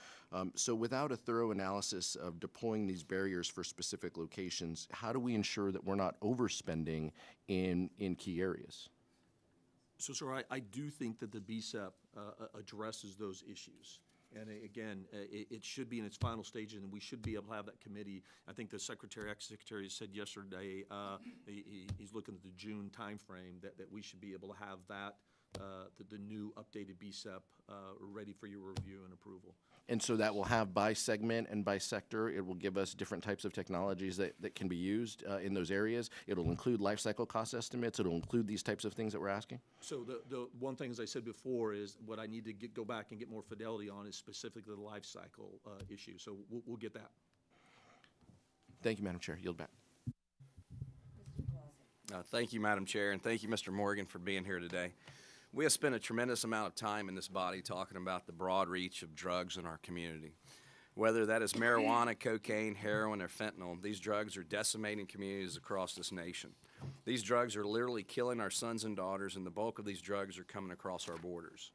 So without a thorough analysis of deploying these barriers for specific locations, how do we ensure that we're not overspending in key areas? So, sir, I do think that the BSEP addresses those issues. And again, it should be in its final stages, and we should be able to have that committee. I think the ex-secretary said yesterday he's looking at the June timeframe that we should be able to have that the new updated BSEP ready for your review and approval. And so that will have by segment and by sector. It will give us different types of technologies that can be used in those areas. It'll include life cycle cost estimates. It'll include these types of things that we're asking. So the one thing, as I said before, is what I need to go back and get more fidelity on is specifically the life cycle issue. So we'll get that. Thank you, Madam Chair. Yield back. Thank you, Madam Chair, and thank you, Mr. Morgan, for being here today. We have spent a tremendous amount of time in this body talking about the broad reach of drugs in our community. Whether that is marijuana, cocaine, heroin, or fentanyl, these drugs are decimating communities across this nation. These drugs are literally killing our sons and daughters, and the bulk of these drugs are coming across our borders.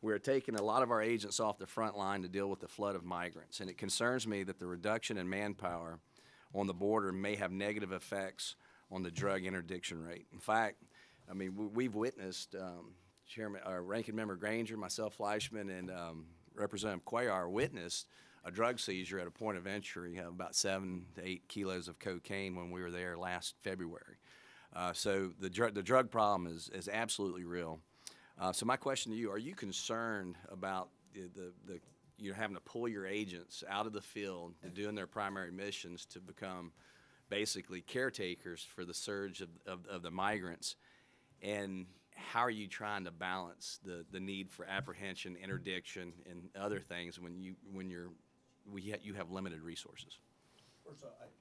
We are taking a lot of our agents off the front line to deal with the flood of migrants, and it concerns me that the reduction in manpower on the border may have negative effects on the drug interdiction rate. In fact, I mean, we've witnessed, Ranking Member Granger, myself, Fleischman, and Representative Cuellar witnessed a drug seizure at a point of entry of about 7 to 8 kilos of cocaine when we were there last February. So the drug problem is absolutely real. So my question to you, are you concerned about you having to pull your agents out of the field to doing their primary missions to become basically caretakers for the surge of the migrants? And how are you trying to balance the need for apprehension, interdiction, and other things when you have limited resources?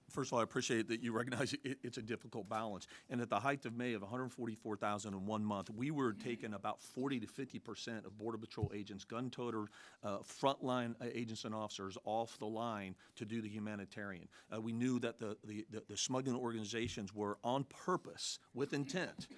First of all, I appreciate that you recognize it's a difficult balance. And at the height of May of 144,000 in 1 month, we were taking about 40 to 50% of Border Patrol agents, gun toters, frontline agents and officers off the line to do the humanitarian. We knew that the smuggling organizations were on purpose, with intent,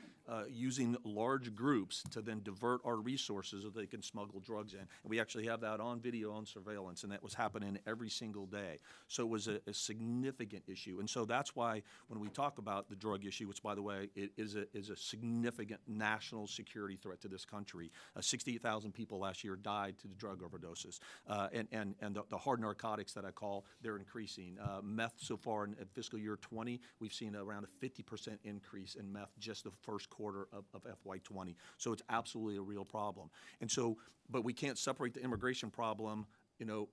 using large groups to then divert our resources so they can smuggle drugs in. And we actually have that on video, on surveillance, and that was happening every single day. So it was a significant issue. And so that's why when we talk about the drug issue, which, by the way, it is a significant national security threat to this country. 68,000 people last year died to the drug overdoses. And the hard narcotics that I call, they're increasing. Meth so far in fiscal year 20, we've seen around a 50% increase in meth just the first quarter of FY20. So it's absolutely a real problem. And so, but we can't separate the immigration problem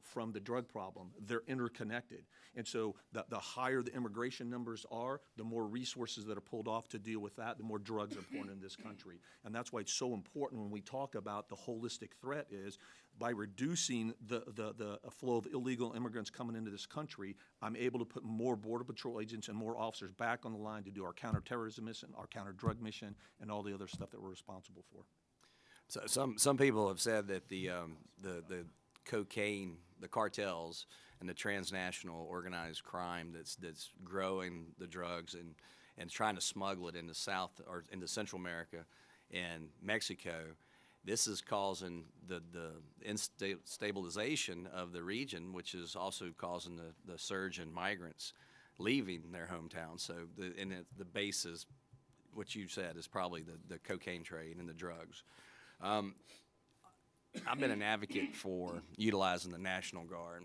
from the drug problem. They're interconnected. And so the higher the immigration numbers are, the more resources that are pulled off to deal with that, the more drugs are pouring into this country. And that's why it's so important when we talk about the holistic threat is by reducing the flow of illegal immigrants coming into this country, I'm able to put more Border Patrol agents and more officers back on the line to do our counterterrorism mission, our counter-drug mission, and all the other stuff that we're responsible for. So some people have said that the cocaine, the cartels, and the transnational organized crime that's growing the drugs and trying to smuggle it into South or into Central America and Mexico, this is causing the stabilization of the region, which is also causing the surge in migrants leaving their hometown. So the base is, what you said, is probably the cocaine trade and the drugs. I've been an advocate for utilizing the National Guard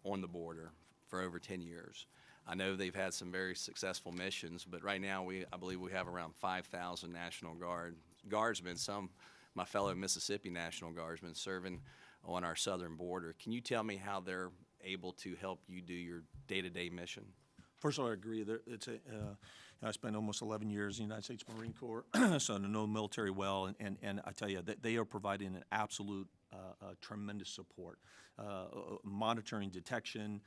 on the border for over 10 years. I know they've had some very successful missions, but right now I believe we have around 5,000 National Guardsmen, some my fellow Mississippi National Guardsmen serving on our southern border. Can you tell me how they're able to help you do your day-to-day mission? First of all, I agree. I spent almost 11 years in the United States Marine Corps, so I know the military well, and I tell you that they are providing an absolute tremendous support. Monitoring, detection,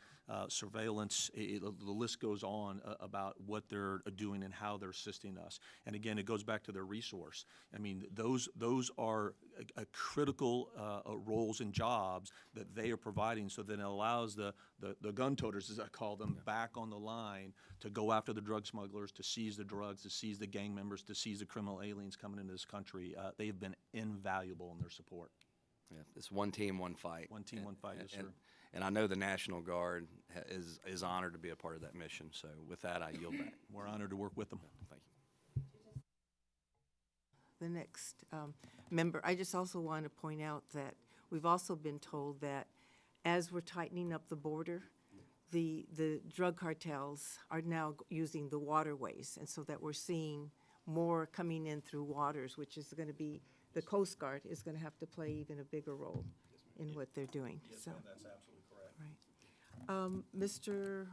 surveillance, the list goes on about what they're doing and how they're assisting us. And again, it goes back to their resource. I mean, those are critical roles and jobs that they are providing, so that it allows the gun toters, as I call them, back on the line to go after the drug smugglers, to seize the drugs, to seize the gang members, to seize the criminal aliens coming into this country. They have been invaluable in their support. Yeah, it's one team, one fight. One team, one fight, yes, sir. And I know the National Guard is honored to be a part of that mission. So with that, I yield back. We're honored to work with them. Thank you. The next member, I just also want to point out that we've also been told that as we're tightening up the border, the drug cartels are now using the waterways, and so that we're seeing more coming in through waters, which is going to be, the Coast Guard is going to have to play even a bigger role in what they're doing. Yes, so ma'am, that's absolutely correct. Right. Mr.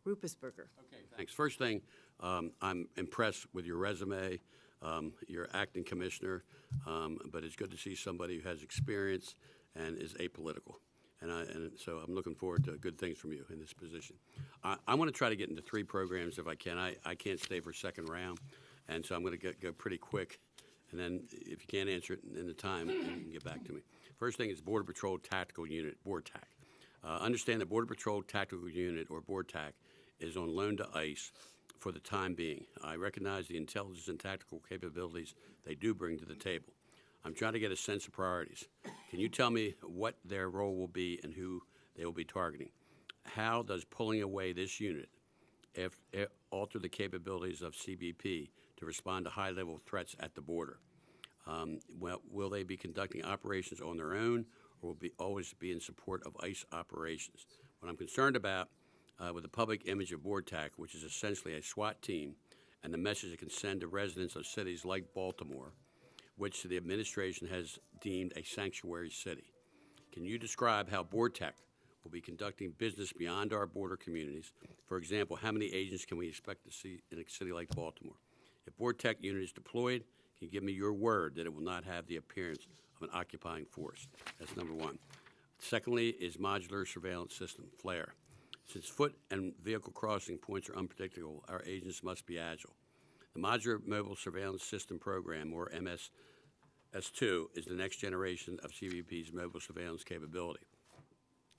Rupesberger. Okay, thanks. First thing, I'm impressed with your resume. You're acting commissioner, but it's good to see somebody who has experience and is apolitical. And so I'm looking forward to good things from you in this position. I want to try to get into 3 programs if I can. I can't stay for a second round, and so I'm going to go pretty quick. And then if you can't answer it in the time, you can get back to me. First thing is Border Patrol Tactical Unit, BORTAC. Understand that Border Patrol Tactical Unit, or BORTAC, is on loan to ICE for the time being. I recognize the intelligence and tactical capabilities they do bring to the table. I'm trying to get a sense of priorities. Can you tell me what their role will be and who they will be targeting? How does pulling away this unit alter the capabilities of CBP to respond to high-level threats at the border? Will they be conducting operations on their own, or will always be in support of ICE operations? What I'm concerned about with the public image of BORTAC, which is essentially a SWAT team, and the message it can send to residents of cities like Baltimore, which the administration has deemed a sanctuary city. Can you describe how BORTAC will be conducting business beyond our border communities? For example, how many agents can we expect to see in a city like Baltimore? If BORTAC unit is deployed, can you give me your word that it will not have the appearance of an occupying force? That's number one. Secondly is modular surveillance system, FLAIR. Since foot and vehicle crossing points are unpredictable, our agents must be agile. The Modular Mobile Surveillance System Program, or MS-2, is the next generation of CBP's mobile surveillance capability.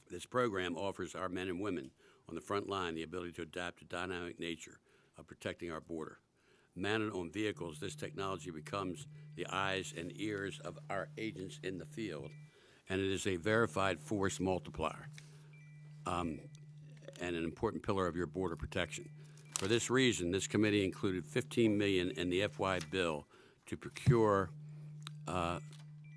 This program offers our men and women on the front line the ability to adapt to the dynamic nature of protecting our border. Mounted on vehicles, this technology becomes the eyes and ears of our agents in the field, and it is a verified force multiplier and an important pillar of your border protection. For this reason, this committee included $15 million in the FY bill to procure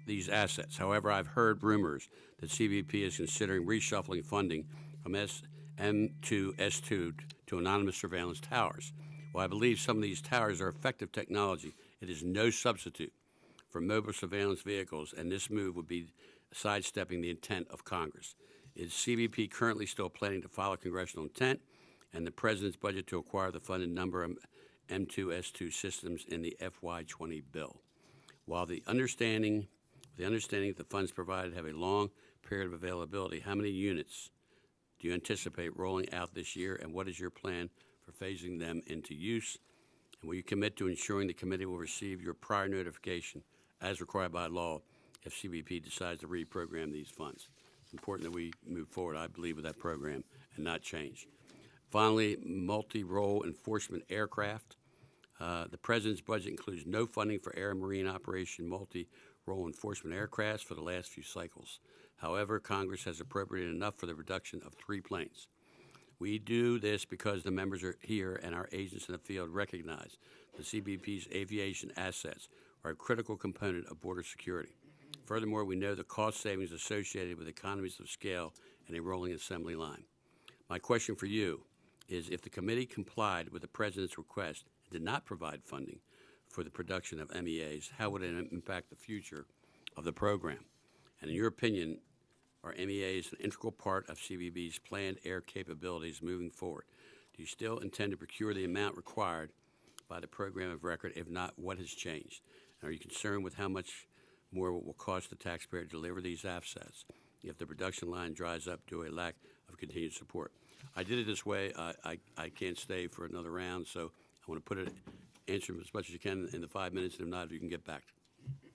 these assets. However, I've heard rumors that CBP is considering reshuffling funding from M2S2 to anonymous surveillance towers. While I believe some of these towers are effective technology, it is no substitute for mobile surveillance vehicles, and this move would be sidestepping the intent of Congress. Is CBP currently still planning to follow congressional intent and the President's budget to acquire the funded number of M2S2 systems in the FY20 bill? While the understanding that the funds provided have a long period of availability, how many units do you anticipate rolling out this year, and what is your plan for phasing them into use? And will you commit to ensuring the committee will receive your prior notification as required by law if CBP decides to reprogram these funds? It's important that we move forward, I believe, with that program and not change. Finally, multi-role enforcement aircraft. The President's budget includes no funding for air and marine operation multi-role enforcement aircrafts for the last few cycles. However, Congress has appropriated enough for the reduction of 3 planes. We do this because the members are here and our agents in the field recognize the CBP's aviation assets are a critical component of border security. Furthermore, we know the cost savings associated with economies of scale and a rolling assembly line. My question for you is, if the committee complied with the President's request and did not provide funding for the production of MEAs, how would it impact the future of the program? And in your opinion, are MEAs an integral part of CBP's planned air capabilities moving forward? Do you still intend to procure the amount required by the program of record? If not, what has changed? And are you concerned with how much more it will cost the taxpayer to deliver these assets if the production line dries up due to a lack of continued support? I did it this way. I can't stay for another round, so I want to put it, answer as much as you can in the 5 minutes, and if not, if you can get back.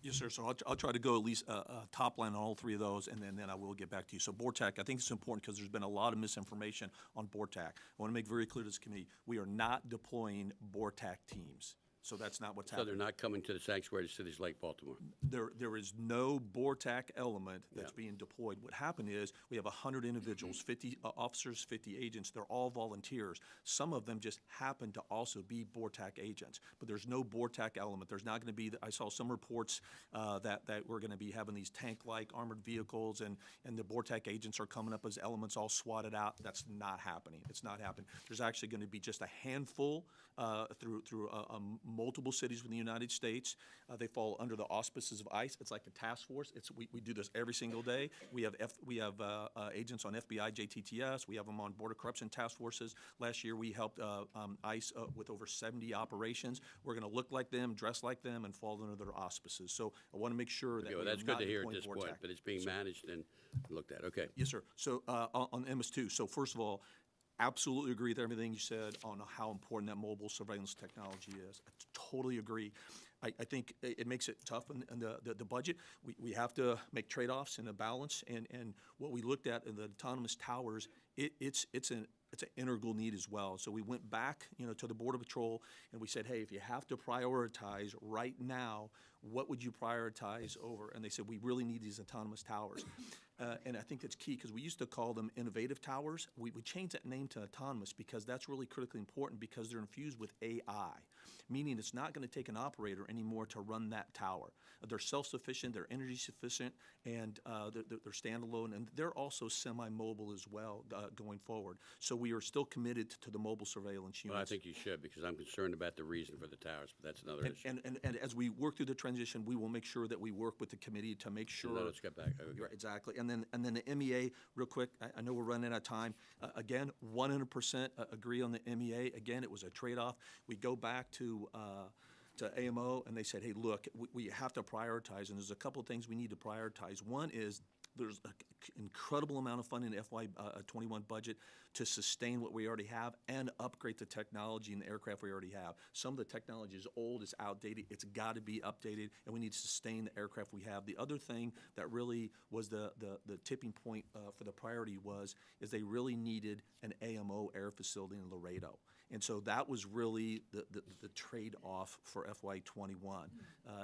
Yes, sir. So I'll try to go at least top line on all 3 of those, and then I will get back to you. So BORTAC, I think it's important because there's been a lot of misinformation on BORTAC. I want to make very clear to this committee, we are not deploying BORTAC teams. So that's not what's So happening. they're not coming to the sanctuary cities like Baltimore? There is no BORTAC element that's being deployed. What happened is we have 100 individuals, 50 officers, 50 agents. They're all volunteers. Some of them just happen to also be BORTAC agents, but there's no BORTAC element. There's not going to be. I saw some reports that we're going to be having these tank-like armored vehicles, and the BORTAC agents are coming up as elements all swatted out. That's not happening. It's not happening. There's actually going to be just a handful through multiple cities within the United States. They fall under the auspices of ICE. It's like a task force. We do this every single day. We have agents on FBI, JTTS. We have them on border corruption task forces. Last year we helped ICE with over 70 operations. We're going to look like them, dress like them, and fall under their auspices. So I want to make sure that Well, that's good to hear at this point, but it's being managed and looked at. Okay. Yes, sir. So on MS2, so first of all, absolutely agree with everything you said on how important that mobile surveillance technology is. I totally agree. I think it makes it tough in the budget. We have to make trade-offs and a balance. And what we looked at in the autonomous towers, it's an integral need as well. So we went back, to the Border Patrol, and we said, hey, if you have to prioritize right now, what would you prioritize over? And they said, we really need these autonomous towers. And I think that's key because we used to call them innovative towers. We changed that name to autonomous because that's really critically important because they're infused with AI, meaning it's not going to take an operator anymore to run that tower. They're self-sufficient, they're energy sufficient, and they're standalone, and they're also semi-mobile as well going forward. So we are still committed to the mobile surveillance units. Well, I think you should, because I'm concerned about the reason for the towers, but that's another issue. And as we work through the transition, we will make sure that we work with the committee to make sure. No, let's get back. Okay. Right, exactly. And then the MEA, real quick, I know we're running out of time. Again, 100% agree on the MEA. Again, it was a trade-off. We go back to AMO, and they said, hey, look, we have to prioritize, and there's a couple of things we need to prioritize. One is there's an incredible amount of funding in the FY21 budget to sustain what we already have and upgrade the technology and the aircraft we already have. Some of the technology is old, it's outdated, it's got to be updated, and we need to sustain the aircraft we have. The other thing that really was the tipping point for the priority is they really needed an AMO air facility in Laredo. And so that was really the trade-off for FY21,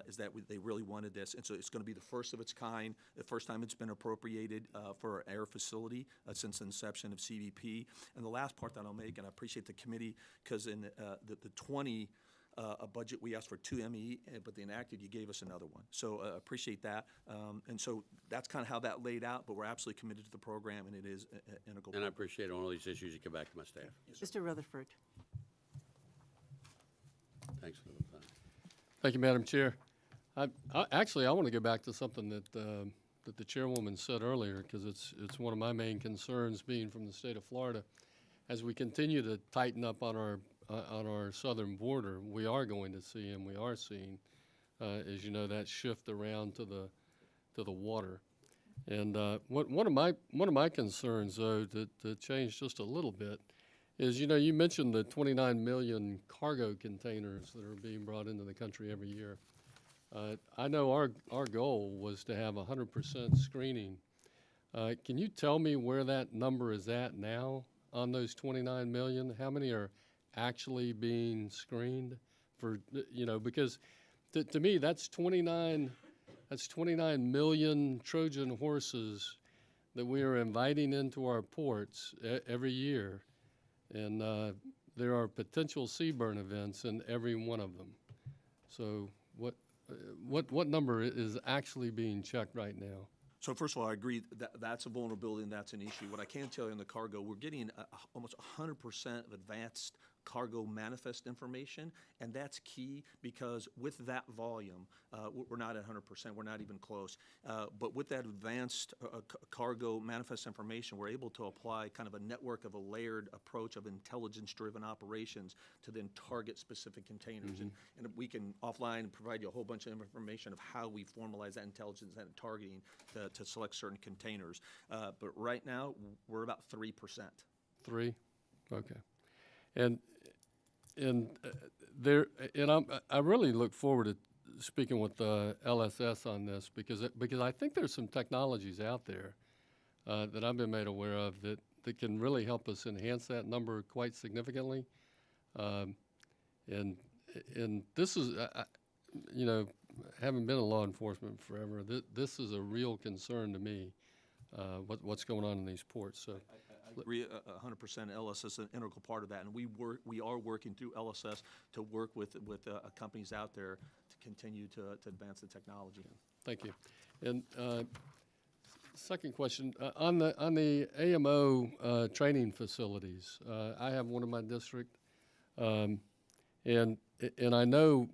is that they really wanted this. And so it's going to be the first of its kind, the first time it's been appropriated for an air facility since the inception of CBP. And the last part that I'll make, and I appreciate the committee, because in the 20 budget, we asked for 2 ME, but the enacted, you gave us another one. So appreciate that. And so that's kind of how that laid out, but we're absolutely committed to the program, and it is integral. And I appreciate on all these issues, you come back to my staff. Mr. Rutherford. Thanks for the time. Thank you, Madam Chair. Actually, I want to go back to something that the chairwoman said earlier, because it's one of my main concerns being from the state of Florida. As we continue to tighten up on our southern border, we are going to see, and we are seeing, as you know, that shift around to the water. And one of my concerns, though, to change just a little bit, is, you know, you mentioned the 29 million cargo containers that are being brought into the country every year. I know our goal was to have 100% screening. Can you tell me where that number is at now on those 29 million? How many are actually being screened for, you know, because to me, that's 29 million Trojan horses that we are inviting into our ports every year. And there are potential seaburn events in every one of them. So what number is actually being checked right now? So first of all, I agree that that's a vulnerability and that's an issue. What I can tell you in the cargo, we're getting almost 100% of advanced cargo manifest information, and that's key because with that volume, we're not at 100%, we're not even close. But with that advanced cargo manifest information, we're able to apply kind of a network of a layered approach of intelligence-driven operations to then target specific containers. And we can offline provide you a whole bunch of information of how we formalize that intelligence and targeting to select certain containers. But right now, we're about 3%. 3? Okay. And I really look forward to speaking with the LSS on this because I think there's some technologies out there that I've been made aware of that can really help us enhance that number quite significantly. And this is, you know, having been in law enforcement forever, this is a real concern to me, what's going on in these ports. So. I agree 100%. LSS is an integral part of that, and we are working through LSS to work with companies out there to continue to advance the technology. Thank you. And second question, on the AMO training facilities, I have one in my district, and I know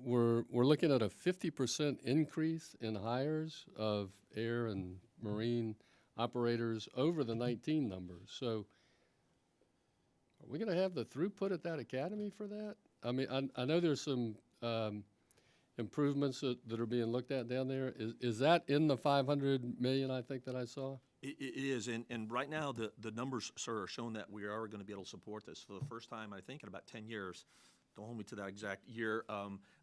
we're looking at a 50% increase in hires of air and marine operators over the 19 numbers. So are we going to have the throughput at that academy for that? I mean, I know there's some improvements that are being looked at down there. Is that in the 500 million I think that I saw? It is, and right now the numbers, sir, are showing that we are going to be able to support this for the first time, I think, in about 10 years. Don't hold me to that exact year,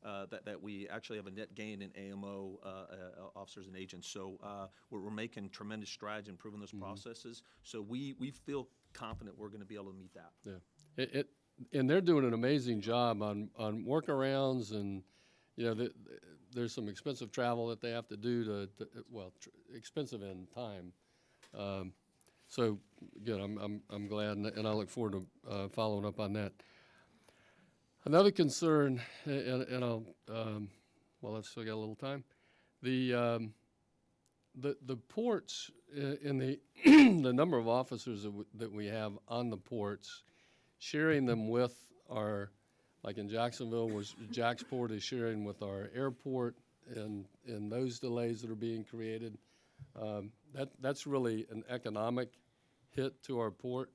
that we actually have a net gain in AMO officers and agents. So we're making tremendous strides improving those processes. So we feel confident we're going to be able to meet that. Yeah, and they're doing an amazing job on workarounds, and you know there's some expensive travel that they have to do expensive in time. So good, I'm glad, and I look forward to following up on that. Another concern, and I'll, well, I've still got a little time. The ports in the the number of officers that we have on the ports, sharing them with our, like in Jacksonville, Jacksport is sharing with our airport, and those delays that are being created, that's really an economic hit to our port.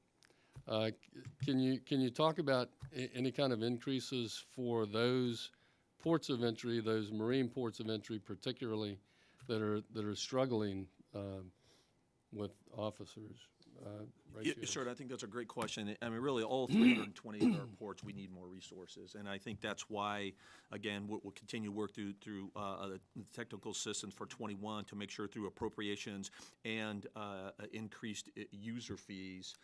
Can you talk about any kind of increases for those ports of entry, those marine ports of entry particularly, that are struggling with officers? Yeah, sir, I think that's a great question. I mean, really, all 320 of our ports, we need more resources, and I think that's why, again, we'll continue to work through the technical assistance for 21 to make sure through appropriations and increased user fees.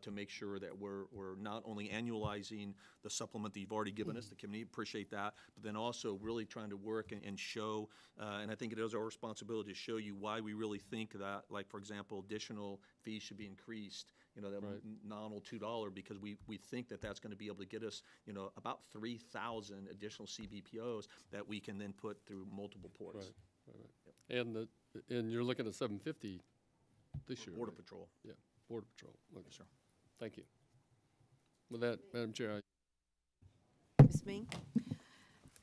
To make sure that we're not only annualizing the supplement that you've already given us, the committee, appreciate that, but then also really trying to work and show, and I think it is our responsibility to show you why we really think that, like, for example, additional fees should be increased, you know, that nominal $2, because we think that that's going to be able to get us, you know, about 3,000 additional CBPOs that we can then put through multiple ports. Right. Yep. And you're looking at 750 this year. Border right? Patrol. Yeah. Border Patrol. Okay. Yes, sir. Thank you. With that, Madam Chair, Ms. Ming?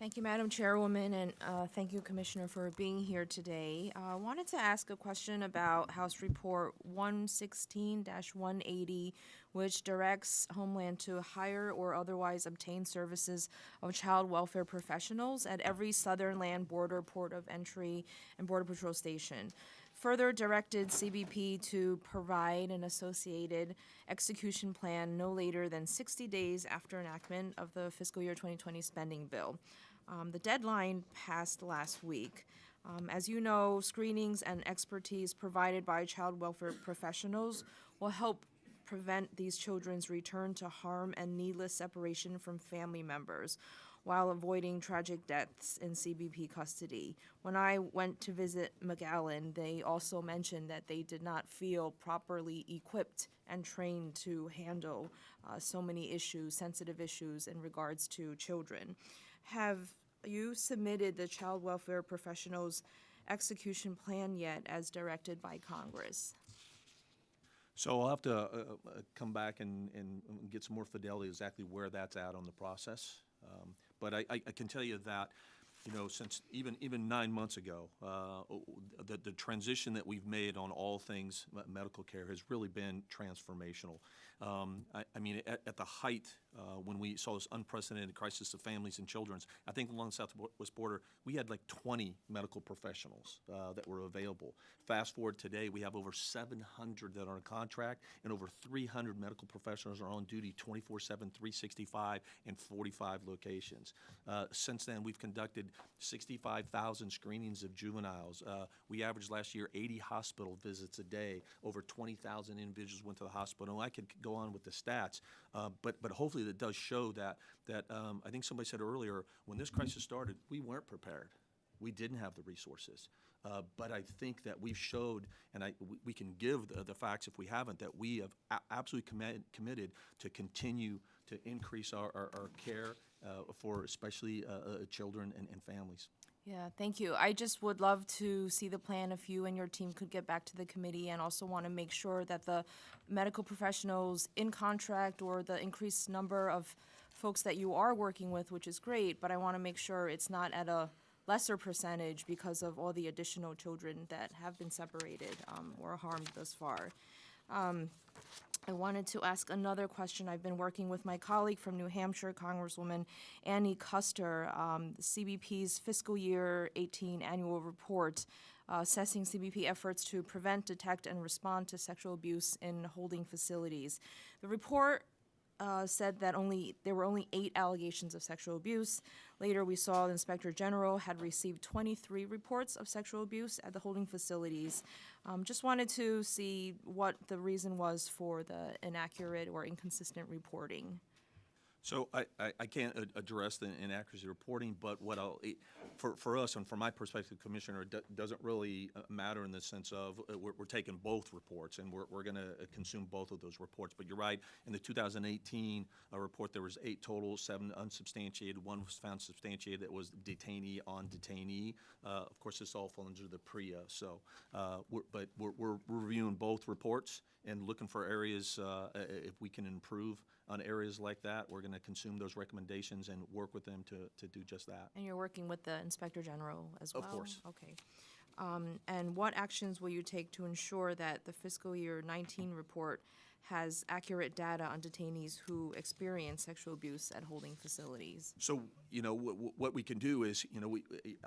Thank you, Madam Chairwoman, and thank you, Commissioner, for being here today. I wanted to ask a question about House Report 116-180, which directs Homeland to hire or otherwise obtain services of child welfare professionals at every southern land border, port of entry, and Border Patrol station. Further directed CBP to provide an associated execution plan no later than 60 days after enactment of the fiscal year 2020 spending bill. The deadline passed last week. As you know, screenings and expertise provided by child welfare professionals will help prevent these children's return to harm and needless separation from family members, while avoiding tragic deaths in CBP custody. When I went to visit McAllen, they also mentioned that they did not feel properly equipped and trained to handle so many issues, sensitive issues in regards to children. Have you submitted the child welfare professionals' execution plan yet as directed by Congress? So I'll have to come back and get some more fidelity exactly where that's at on the process. But I can tell you that, you know, since even 9 months ago, the transition that we've made on all things medical care has really been transformational. I mean, at the height, when we saw this unprecedented crisis of families and children's, I think along the southwest border, we had like 20 medical professionals that were available. Fast forward today, we have over 700 that are on contract, and over 300 medical professionals are on duty 24/7, 365, in 45 locations. Since then, we've conducted 65,000 screenings of juveniles. We averaged last year 80 hospital visits a day. Over 20,000 individuals went to the hospital. I could go on with the stats, but hopefully that does show that I think somebody said earlier, when this crisis started, we weren't prepared. We didn't have the resources. But I think that we've showed, and we can give the facts if we haven't, that we have absolutely committed to continue to increase our care for especially children and families. Yeah, thank you. I just would love to see the plan if you and your team could get back to the committee, and also want to make sure that the medical professionals in contract or the increased number of folks that you are working with, which is great, but I want to make sure it's not at a lesser percentage because of all the additional children that have been separated or harmed thus far. I wanted to ask another question. I've been working with my colleague from New Hampshire, Congresswoman Annie Custer, CBP's fiscal year 18 annual report assessing CBP efforts to prevent, detect, and respond to sexual abuse in holding facilities. The report said that there were only 8 allegations of sexual abuse. Later, we saw the Inspector General had received 23 reports of sexual abuse at the holding facilities. Just wanted to see what the reason was for the inaccurate or inconsistent reporting. So I can't address the inaccuracy reporting, but what for us and from my perspective, Commissioner, it doesn't really matter in the sense of we're taking both reports and we're going to consume both of those reports. But you're right, in the 2018 report there was 8 total, 7 unsubstantiated, 1 was found substantiated that was detainee on detainee. Of course, this all falls under the PREA. So, we're reviewing both reports and looking for areas if we can improve on areas like that. We're going to consume those recommendations and work with them to do just that. And you're working with the Inspector General as well? Of course. Okay. And what actions will you take to ensure that the fiscal year 19 report has accurate data on detainees who experience sexual abuse at holding facilities? So, you know, what we can do is, you know,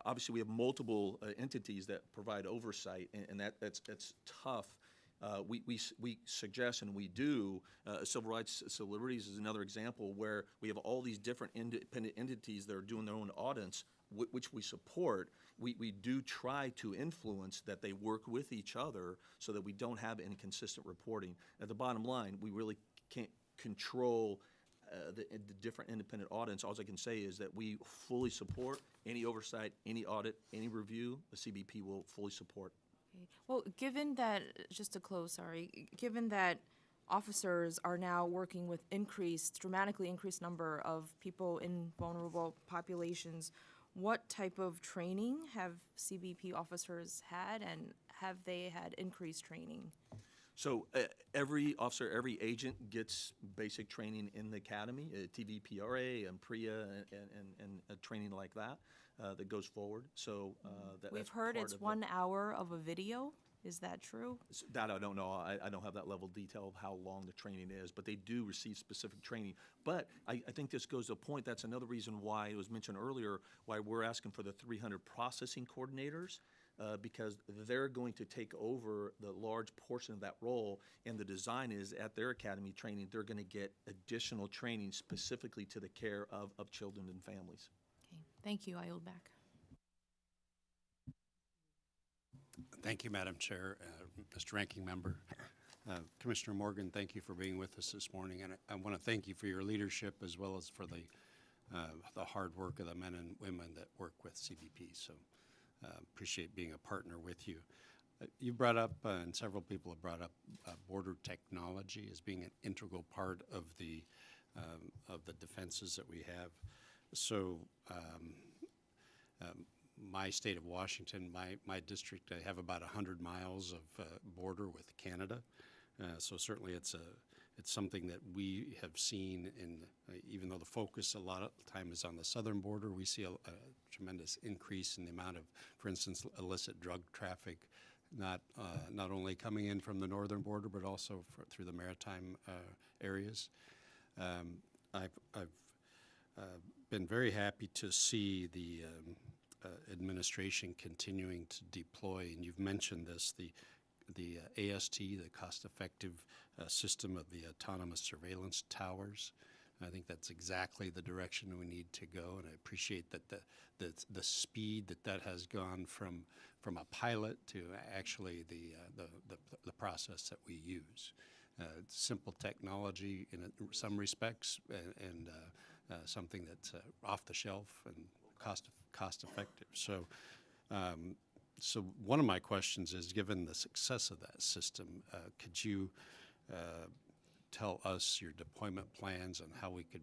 obviously we have multiple entities that provide oversight, and that's tough. We suggest, and we do, Civil Rights Civil Liberties is another example where we have all these different independent entities that are doing their own audits, which we support. We do try to influence that they work with each other so that we don't have inconsistent reporting. At the bottom line, we really can't control the different independent audits. All I can say is that we fully support any oversight, any audit, any review, the CBP will fully support. Okay. Well, given that, just to close, given that officers are now working with dramatically increased number of people in vulnerable populations, what type of training have CBP officers had, and have they had increased training? So every officer, every agent gets basic training in the academy, TVPRA and PRIA and a training like that that goes forward. So We've that's heard part it's of the- 1 hour of a video. Is that true? That I don't know. I don't have that level of detail of how long the training is, but they do receive specific training. But I think this goes to a point, that's another reason why it was mentioned earlier, why we're asking for the 300 processing coordinators, because they're going to take over the large portion of that role, and the design is at their academy training, they're going to get additional training specifically to the care of children and families. Okay, thank you. I yield back. Thank you, Madam Chair, Mr. Ranking Member. Commissioner Morgan, thank you for being with us this morning, and I want to thank you for your leadership as well as for the hard work of the men and women that work with CBP. So appreciate being a partner with you. You brought up, and several people have brought up, border technology as being an integral part of the defenses that we have. So my state of Washington, my district, I have about 100 miles of border with Canada. So certainly it's something that we have seen in, even though the focus a lot of the time is on the southern border, we see a tremendous increase in the amount of, for instance, illicit drug traffic, not only coming in from the northern border, but also through the maritime areas. I've been very happy to see the administration continuing to deploy, and you've mentioned this, the AST, the cost-effective system of the autonomous surveillance towers. I think that's exactly the direction we need to go, and I appreciate that the speed that has gone from a pilot to actually the process that we use. Simple technology in some respects, and something that's off the shelf and cost effective. So one of my questions is, given the success of that system, could you tell us your deployment plans on how we could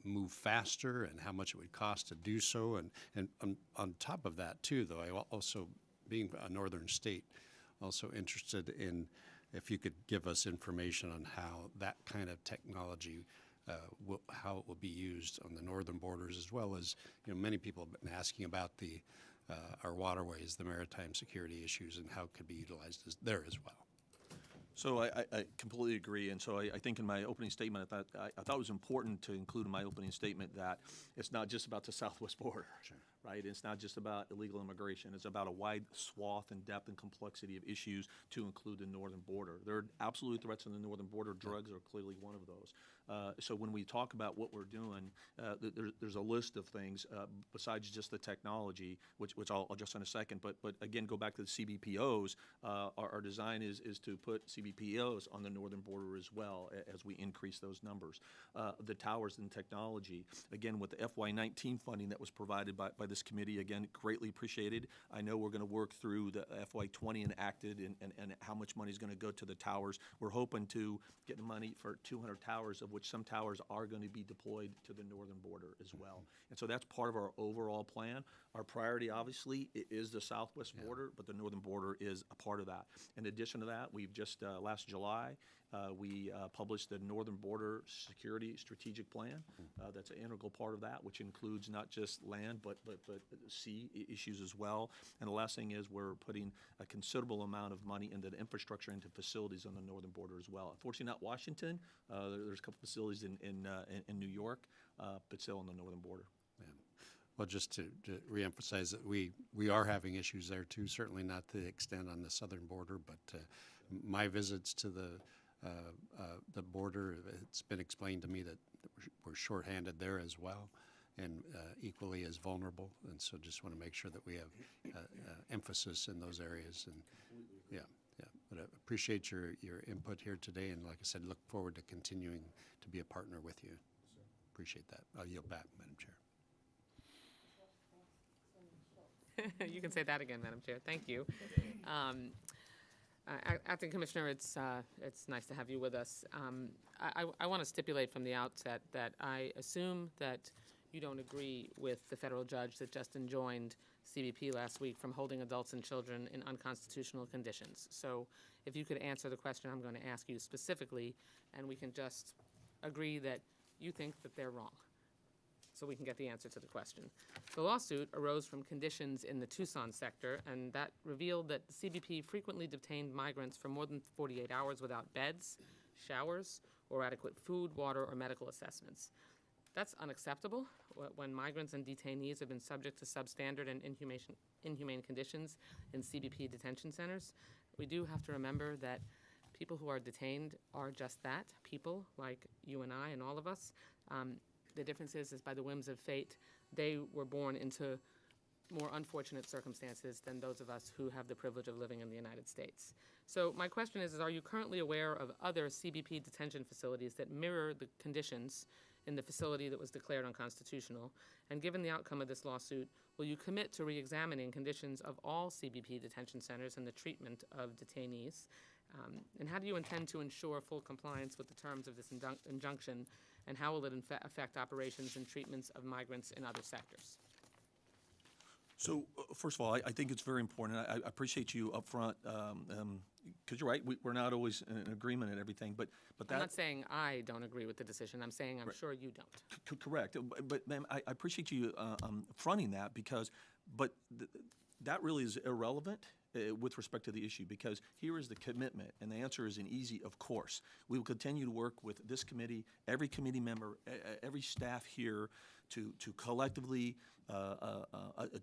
move faster and how much it would cost to do so? And on top of that too, though, I also, being a northern state, also interested in if you could give us information on how that kind of technology how it will be used on the northern borders, as well as, many people have been asking about our waterways, the maritime security issues, and how it could be utilized there as well. So I completely agree, and so I think in my opening statement, I thought it was important to include in my opening statement that it's not just about the southwest border, right? It's not just about illegal immigration. It's about a wide swath and depth and complexity of issues to include the northern border. There are absolute threats on the northern border. Drugs are clearly one of those. So when we talk about what we're doing, there's a list of things besides just the technology, which I'll address in a second. But again, go back to the CBPOs. Our design is to put CBPOs on the northern border as well as we increase those numbers. The towers and technology, again, with the FY19 funding that was provided by this committee, again, greatly appreciated. I know we're going to work through the FY20 enacted and how much money is going to go to the towers. We're hoping to get the money for 200 towers, of which some towers are going to be deployed to the northern border as well. And so that's part of our overall plan. Our priority, obviously, is the southwest border, but the northern border is a part of that. In addition to that, we've just, last July, we published the Northern Border Security Strategic Plan. That's an integral part of that, which includes not just land, but sea issues as well. And the last thing is we're putting a considerable amount of money into the infrastructure, into facilities on the northern border as well. Unfortunately, not Washington. There's a couple facilities in New York, but still on the northern border. Yeah. Well, just to reemphasize that we are having issues there too, certainly not to the extent on the southern border, but my visits to the border, it's been explained to me that we're shorthanded there as well, and equally as vulnerable. And so just want to make sure that we have emphasis in those areas. And yeah. But I appreciate your input here today, and like I said, look forward to continuing to be a partner with you. Appreciate that. I'll yield back, Madam Chair. You can say that again, Madam Chair. Thank you. Acting Commissioner, it's nice to have you with us. I want to stipulate from the outset that I assume that you don't agree with the federal judge that just enjoined CBP last week from holding adults and children in unconstitutional conditions. So if you could answer the question I'm going to ask you specifically, and we can just agree that you think that they're wrong, so we can get the answer to the question. The lawsuit arose from conditions in the Tucson sector, and that revealed that the CBP frequently detained migrants for more than 48 hours without beds, showers, or adequate food, water, or medical assessments. That's unacceptable when migrants and detainees have been subject to substandard and inhumane conditions in CBP detention centers. We do have to remember that people who are detained are just that, people like you and I and all of us. The difference is by the whims of fate, they were born into more unfortunate circumstances than those of us who have the privilege of living in the United States. So my question is are you currently aware of other CBP detention facilities that mirror the conditions in the facility that was declared unconstitutional? And given the outcome of this lawsuit, will you commit to re-examining conditions of all CBP detention centers and the treatment of detainees? And how do you intend to ensure full compliance with the terms of this injunction, and how will it affect operations and treatments of migrants in other sectors? So, first of all, I think it's very important. I appreciate you up front, because you're right, we're not always in agreement and everything, but that... I'm not saying I don't agree with the decision. I'm saying I'm sure you don't. Correct. But ma'am, I appreciate you fronting that, because, that really is irrelevant with respect to the issue, because here is the commitment, and the answer is an easy of course. We will continue to work with this committee, every committee member, every staff here to collectively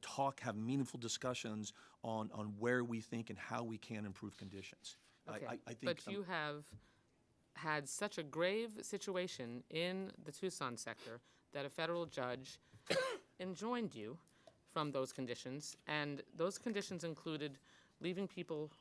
talk, have meaningful discussions on where we think and how we can improve conditions. Okay. I think, but you have had such a grave situation in the Tucson sector that a federal judge enjoined you from those conditions, and those conditions included leaving people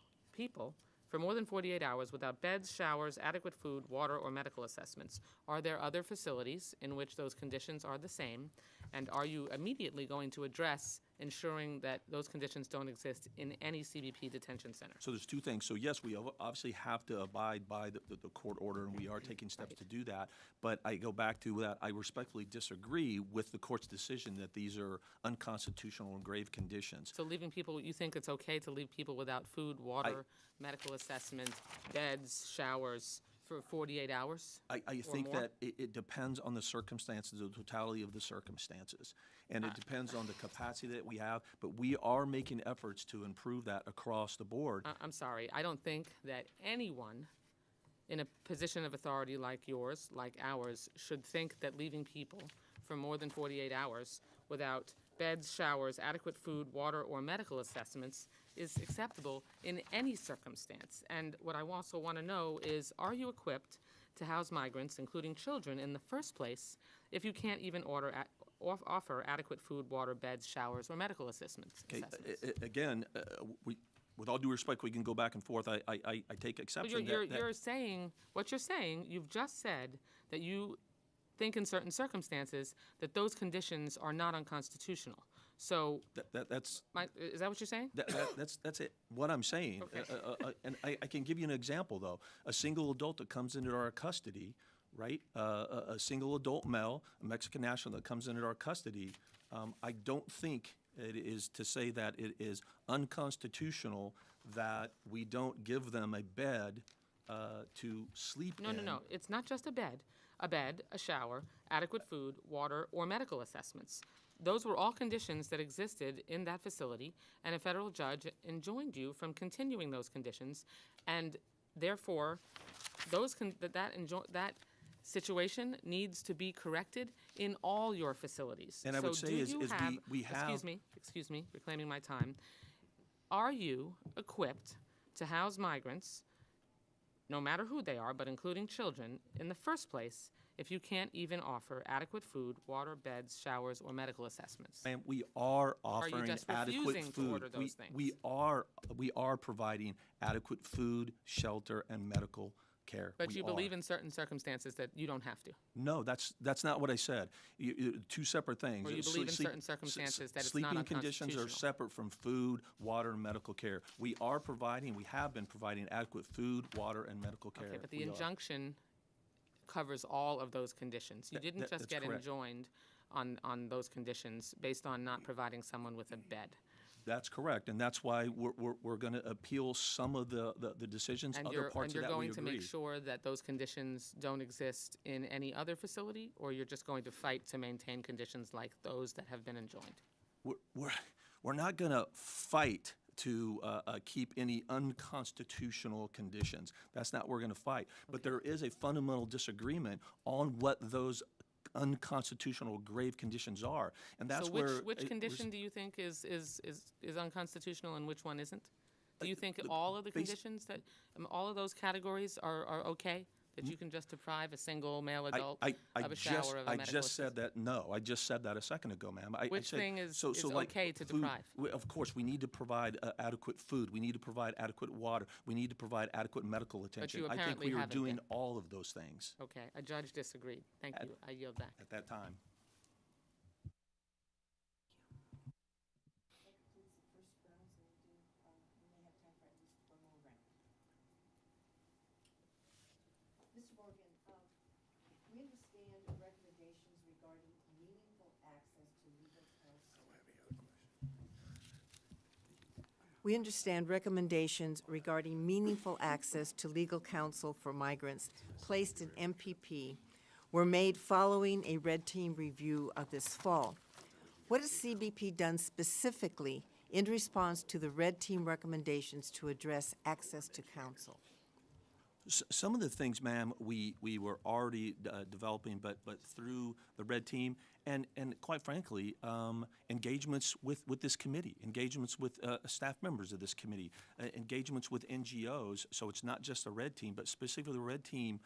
for more than 48 hours without beds, showers, adequate food, water, or medical assessments. Are there other facilities in which those conditions are the same? And are you immediately going to address ensuring that those conditions don't exist in any CBP detention center? So there's two things. So yes, we obviously have to abide by the court order, and we are taking steps to do that. But I go back to that. I respectfully disagree with the court's decision that these are unconstitutional and grave conditions. So leaving people, you think it's okay to leave people without food, water, medical assessment, beds, showers for 48 hours? I think that it depends on the circumstances, the totality of the circumstances. And it depends on the capacity that we have, but we are making efforts to improve that across the board. I'm sorry, I don't think that anyone in a position of authority like yours, like ours, should think that leaving people for more than 48 hours without beds, showers, adequate food, water, or medical assessments is acceptable in any circumstance. And what I also want to know is, are you equipped to house migrants, including children, in the first place if you can't even offer adequate food, water, beds, showers, or medical assessments? Okay, again, with all due respect, we can go back and forth. I take exception You're saying, what you're saying, you've just said that you think in certain circumstances that those conditions are not unconstitutional. So that's is that what you're saying? That's it. What I'm saying, Okay. and I can give you an example though. A single adult that comes into our custody, right? A single adult male, a Mexican national that comes into our custody. I don't think it is to say that it is unconstitutional that we don't give them a bed to sleep in. No. It's not just a bed, a shower, adequate food, water, or medical assessments. Those were all conditions that existed in that facility, and a federal judge enjoined you from continuing those conditions, and therefore, that situation needs to be corrected in all your facilities. And I would say we have. Excuse me, reclaiming my time. Are you equipped to house migrants, no matter who they are, but including children, in the first place, if you can't even offer adequate food, water, beds, showers, or medical assessments? And we are offering just adequate refusing food. to order those things? We are providing adequate food, shelter, and medical care. But you believe in certain circumstances that you don't have to? No, that's not what I said. Two separate things. Or you believe in certain circumstances that it's not Sleeping conditions are unconstitutional? separate from food, water, and medical care. We have been providing adequate food, water, and medical care. Okay, but the We are. injunction covers all of those conditions. You didn't just that's get correct. enjoined on those conditions based on not providing someone with a bed. That's correct, and that's why we're going to appeal some of the decisions. And Other parts of that we you're going to make agree. sure that those conditions don't exist in any other facility, or you're just going to fight to maintain conditions like those that have been enjoined? We're not going to fight to keep any unconstitutional conditions. That's not what we're going to fight. But there is a fundamental disagreement on what those unconstitutional grave conditions are, and that's so where which condition do you think is unconstitutional and which one isn't? Do you think all of the conditions that all of those categories are okay? That you can just deprive a single male adult of a shower of a medical I just said that. No, I just said that a second ago, ma'am. Which thing is like okay to food, deprive? Of course, we need to provide adequate food. We need to provide adequate water. We need to provide adequate medical attention. you I think apparently we were haven't doing yet. all of those things Okay, a judge disagreed. Thank you. I yield back. at that time. Mr. Morgan, we understand recommendations regarding meaningful access to legal counsel. We understand recommendations regarding meaningful access to legal counsel for migrants placed in MPP were made following a red team review of this fall. What has CBP done specifically in response to the red team recommendations to address access to counsel? Some of the things, ma'am, we were already developing, but through the red team and quite frankly, engagements with this committee, engagements with staff members of this committee, engagements with NGOs. So it's not just the red team, but specifically the red team.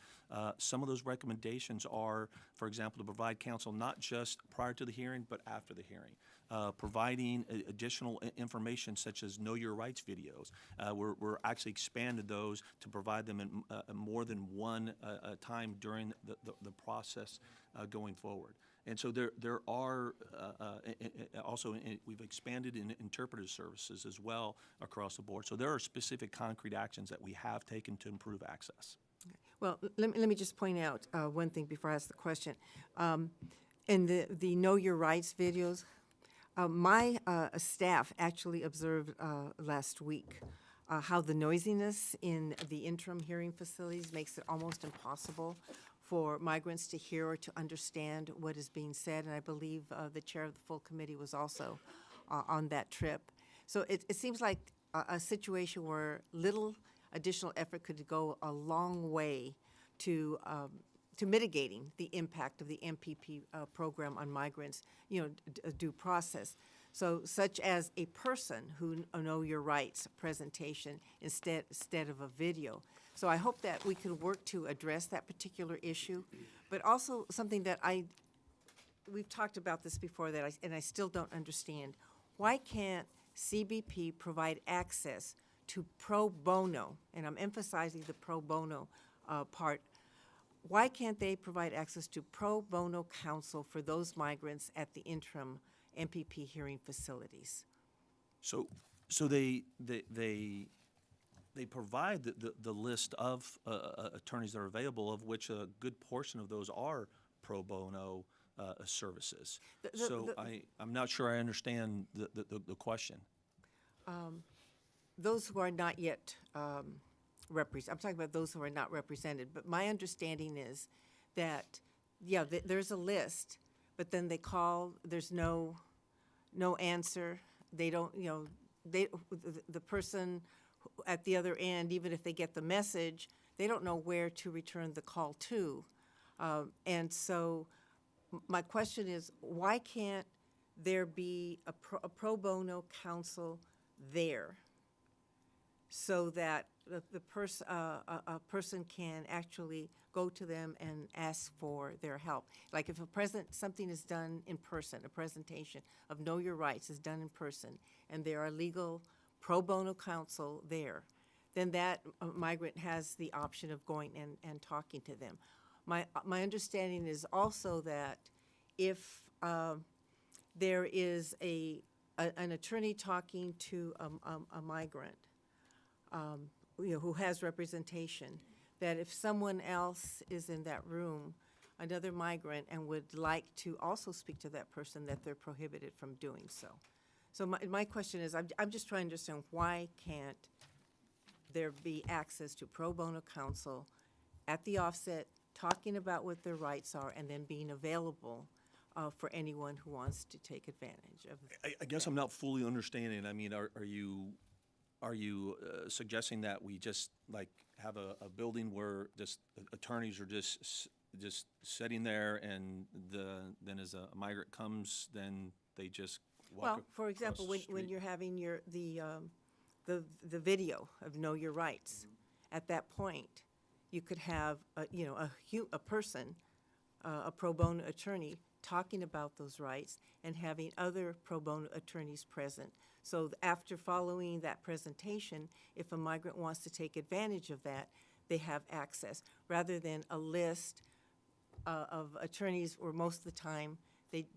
Some of those recommendations are, for example, to provide counsel not just prior to the hearing, but after the hearing. Providing additional information such as Know Your Rights videos. We're actually expanded those to provide them in more than one time during the process going forward. And so there are also we've expanded in interpretive services as well across the board. So there are specific concrete actions that we have taken to improve access. Well, let me just point out one thing before I ask the question. In the Know Your Rights videos, my staff actually observed last week how the noisiness in the interim hearing facilities makes it almost impossible for migrants to hear or to understand what is being said. And I believe the chair of the full committee was also on that trip. So it seems like a situation where little additional effort could go a long way to mitigating the impact of the MPP program on migrants, due process. So such as a person who Know Your Rights presentation instead of a video. So I hope that we can work to address that particular issue, but also something that we've talked about this before and I still don't understand. Why can't CBP provide access to pro bono, and I'm emphasizing the pro bono part, why can't they provide access to pro bono counsel for those migrants at the interim MPP hearing facilities? So they provide the list of attorneys that are available, of which a good portion of those are pro bono services. I'm not sure I understand the question. Those who are not yet I'm talking about those who are not represented, but my understanding is that, there's a list, but then they call, there's no answer. They don't, the person at the other end, even if they get the message, they don't know where to return the call to. And so my question is, why can't there be a pro bono counsel there so that a person can actually go to them and ask for their help? Like if something is done in person, a presentation of Know Your Rights is done in person, and there are legal pro bono counsel there, then that migrant has the option of going and talking to them. My understanding is also that if there is an attorney talking to a migrant, who has representation, that if someone else is in that room, another migrant, and would like to also speak to that person, that they're prohibited from doing so. So my question is, I'm just trying to understand, why can't there be access to pro bono counsel at the offset, talking about what their rights are, and then being available for anyone who wants to take advantage of? I guess I'm not fully understanding. I mean, are you suggesting that we just like have a building where just attorneys are just sitting there, and then as a migrant comes, then they just walk Well, across for example, when the you're having the video of Know Your Rights, at that point, you could have, a person, a pro bono attorney, talking about those rights and having other pro bono attorneys present. So after following that presentation, if a migrant wants to take advantage of that, they have access, rather than a list of attorneys where most of the time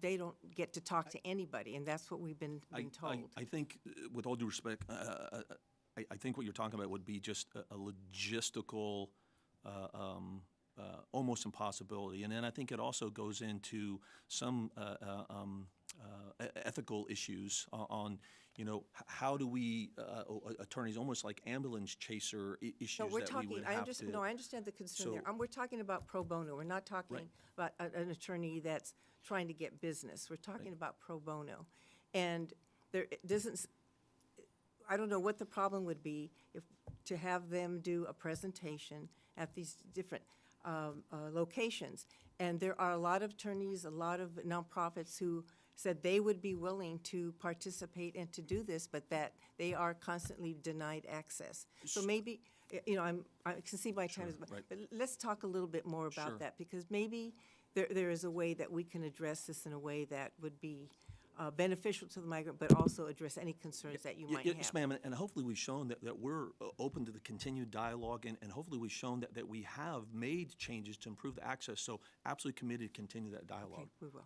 they don't get to talk to anybody, and that's what we've been told. I think, with all due respect, I think what you're talking about would be just a logistical, almost impossibility. And then I think it also goes into some ethical issues on, how do we, attorneys, almost like ambulance chaser issues No, we're that talking, we would I have understand, to. no, I understand the concern there. So- We're talking about pro bono. We're not talking Right. about an attorney that's trying to get business. We're talking about pro bono. And it doesn't, I don't know what the problem would be to have them do a presentation at these different locations. And there are a lot of attorneys, a lot of nonprofits who said they would be willing to participate and to do this, but that they are constantly denied access. So maybe, I can see my time is, right. but let's talk a little bit more about Sure. that, because maybe there is a way that we can address this in a way that would be beneficial to the migrant, but also address any concerns that you might have. Yes, ma'am, and hopefully we've shown that we're open to the continued dialogue, and hopefully we've shown that we have made changes to improve the access, so absolutely committed to continue that dialogue. Okay, we will.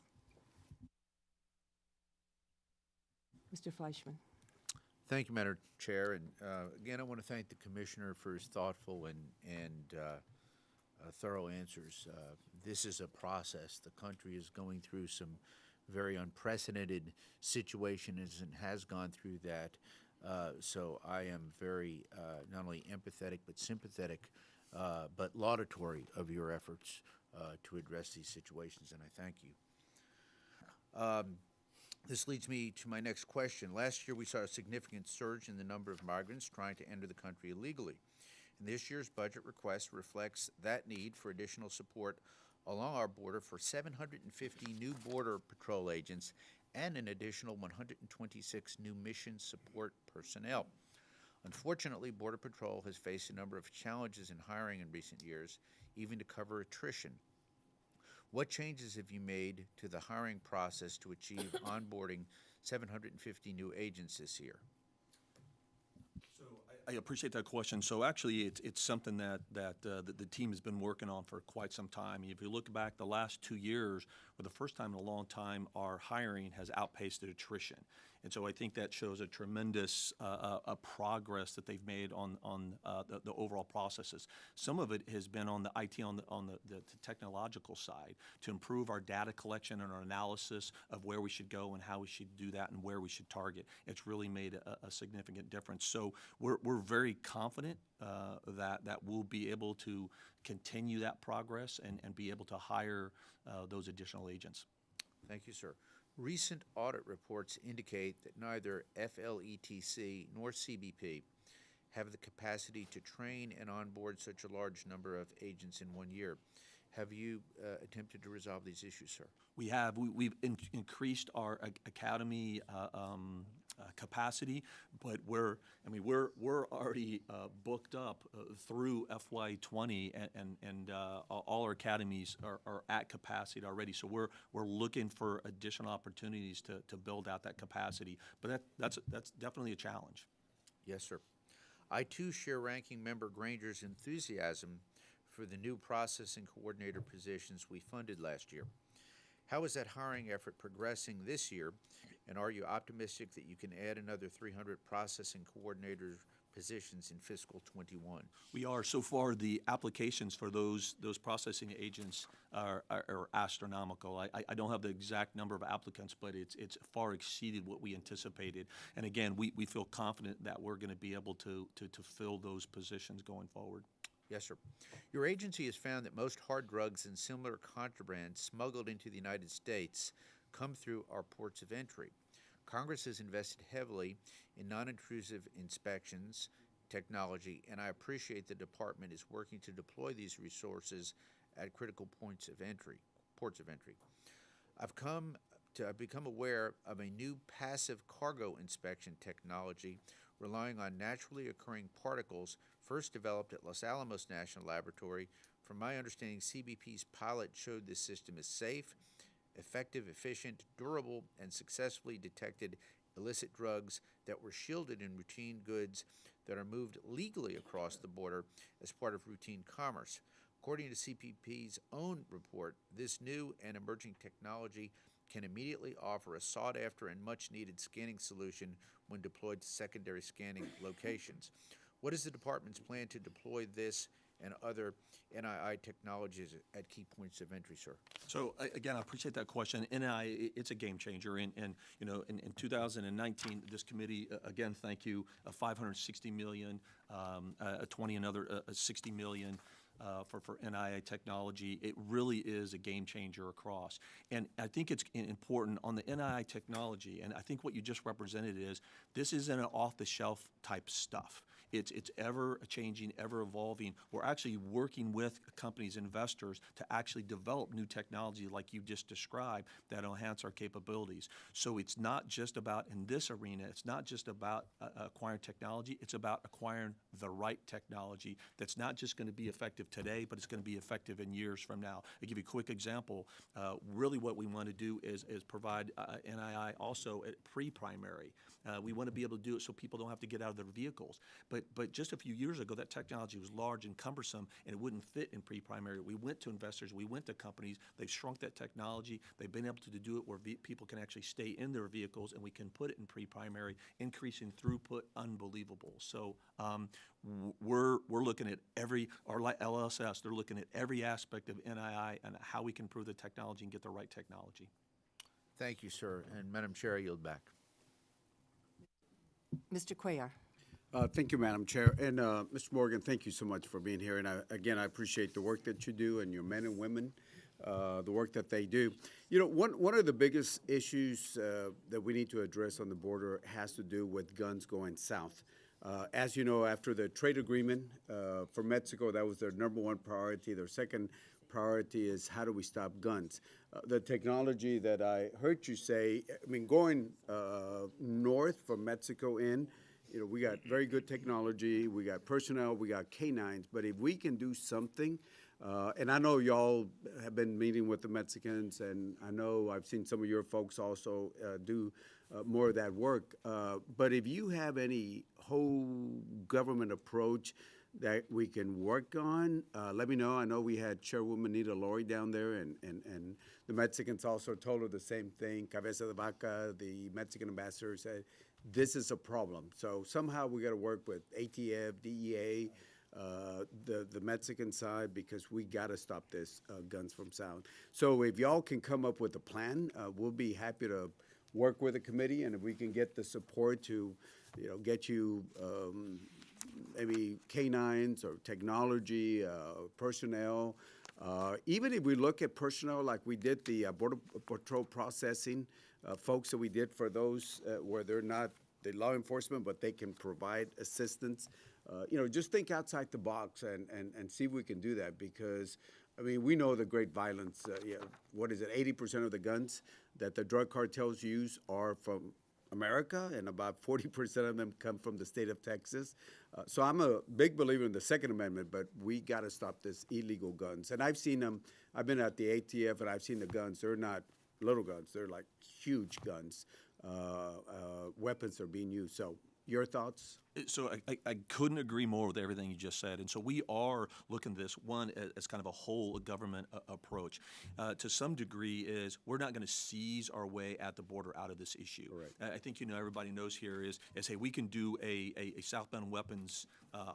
Mr. Fleischman. Thank you, Madam Chair, and again, I want to thank the Commissioner for his thoughtful and thorough answers. This is a process. The country is going through some very unprecedented situations and has gone through that. So I am very not only empathetic but sympathetic, but laudatory of your efforts to address these situations, and I thank you. This leads me to my next question. Last year, we saw a significant surge in the number of migrants trying to enter the country illegally. And this year's budget request reflects that need for additional support along our border for 750 new Border Patrol agents and an additional 126 new mission support personnel. Unfortunately, Border Patrol has faced a number of challenges in hiring in recent years, even to cover attrition. What changes have you made to the hiring process to achieve onboarding 750 new agents this year? So I appreciate that question. So actually, it's something that the team has been working on for quite some time. If you look back the last 2 years, for the first time in a long time, our hiring has outpaced attrition. And so I think that shows a tremendous progress that they've made on the overall processes. Some of it has been on the IT, on the technological side, to improve our data collection and our analysis of where we should go and how we should do that and where we should target. It's really made a significant difference. So we're very confident that we'll be able to continue that progress and be able to hire those additional agents. Thank you, sir. Recent audit reports indicate that neither FLETC nor CBP have the capacity to train and onboard such a large number of agents in 1 year. Have you attempted to resolve these issues, sir? We have. We've increased our academy capacity, but we're already booked up through FY20, and all our academies are at capacity already. So we're looking for additional opportunities to build out that capacity. But that's definitely a challenge. Yes, sir. I too share Ranking Member Granger's enthusiasm for the new processing coordinator positions we funded last year. How is that hiring effort progressing this year, and are you optimistic that you can add another 300 processing coordinators positions in fiscal '21? We are. So far, the applications for those processing agents are astronomical. I don't have the exact number of applicants, but it's far exceeded what we anticipated. And again, we feel confident that we're going to be able to fill those positions going forward. Yes, sir. Your agency has found that most hard drugs and similar contraband smuggled into the United States come through our ports of entry. Congress has invested heavily in non-intrusive inspections technology, and I appreciate the department is working to deploy these resources at critical ports of entry. I've become aware of a new passive cargo inspection technology relying on naturally occurring particles first developed at Los Alamos National Laboratory. From my understanding, CBP's pilot showed this system is safe, effective, efficient, durable, and successfully detected illicit drugs that were shielded in routine goods that are moved legally across the border as part of routine commerce. According to CBP's own report, this new and emerging technology can immediately offer a sought-after and much-needed scanning solution when deployed to secondary scanning locations. What is the department's plan to deploy this and other NII technologies at key points of entry, sir? So again, I appreciate that question. NII, it's a game changer. And you know, in 2019, this committee, again, thank you, $560 million, 20 another $60 million. For NII technology. It really is a game changer across. And I think it's important on the NII technology, and I think what you just represented is, this isn't an off-the-shelf type stuff. It's ever changing, ever evolving. We're actually working with companies, investors, to actually develop new technology like you just described that enhance our capabilities. So it's not just about, in this arena, it's not just about acquiring technology, it's about acquiring the right technology that's not just going to be effective today, but it's going to be effective in years from now. I'll give you a quick example. Really what we want to do is provide NII also at pre-primary. We want to be able to do it so people don't have to get out of their vehicles. But just a few years ago, that technology was large and cumbersome, and it wouldn't fit in pre-primary. We went to investors, we went to companies, they've shrunk that technology, they've been able to do it where people can actually stay in their vehicles, and we can put it in pre-primary, increasing throughput, unbelievable. So we're looking at our LSS, they're looking at every aspect of NII and how we can improve the technology and get the right technology. Thank you, sir. And Madam Chair, I yield back. Mr. Cuellar. Thank you, Madam Chair. And Mr. Morgan, thank you so much for being here. And again, I appreciate the work that you do and your men and women, the work that they do. You know, one of the biggest issues that we need to address on the border has to do with guns going south. As you know, after the trade agreement for Mexico, that was their #1 priority. Their second priority is how do we stop guns? The technology that I heard you say, I mean, going north from Mexico in, you know, we got very good technology, we got personnel, we got canines, but if we can do something, and I know y'all have been meeting with the Mexicans, and I know I've seen some of your folks also do more of that work, but if you have any whole government approach that we can work on, let me know. I know we had Chairwoman Nita Lori down there, and the Mexicans also told her the same thing. Cabeza de Vaca, the Mexican ambassador, said, this is a problem. So somehow we got to work with ATF, DEA, the Mexican side, because we got to stop this guns from south. So if y'all can come up with a plan, we'll be happy to work with the committee, and if we can get the support to, you know, get you maybe canines or technology, personnel. Even if we look at personnel like we did the Border Patrol processing, folks that we did for those where they're not the law enforcement, but they can provide assistance. You know, just think outside the box and see if we can do that, because, I mean, we know the great violence. Yeah, what is it, 80% of the guns that the drug cartels use are from America, and about 40% of them come from the state of Texas. So I'm a big believer in the Second Amendment, but we got to stop this illegal guns. And I've seen them. I've been at the ATF, and I've seen the guns. They're not little guns. They're like huge guns. Weapons are being used. So your thoughts? So I couldn't agree more with everything you just said. And so we are looking at this, one, as kind of a whole government approach. To some degree is we're not going to seize our way at the border out of this issue. Correct. I think, everybody knows here is hey, we can do a southbound weapons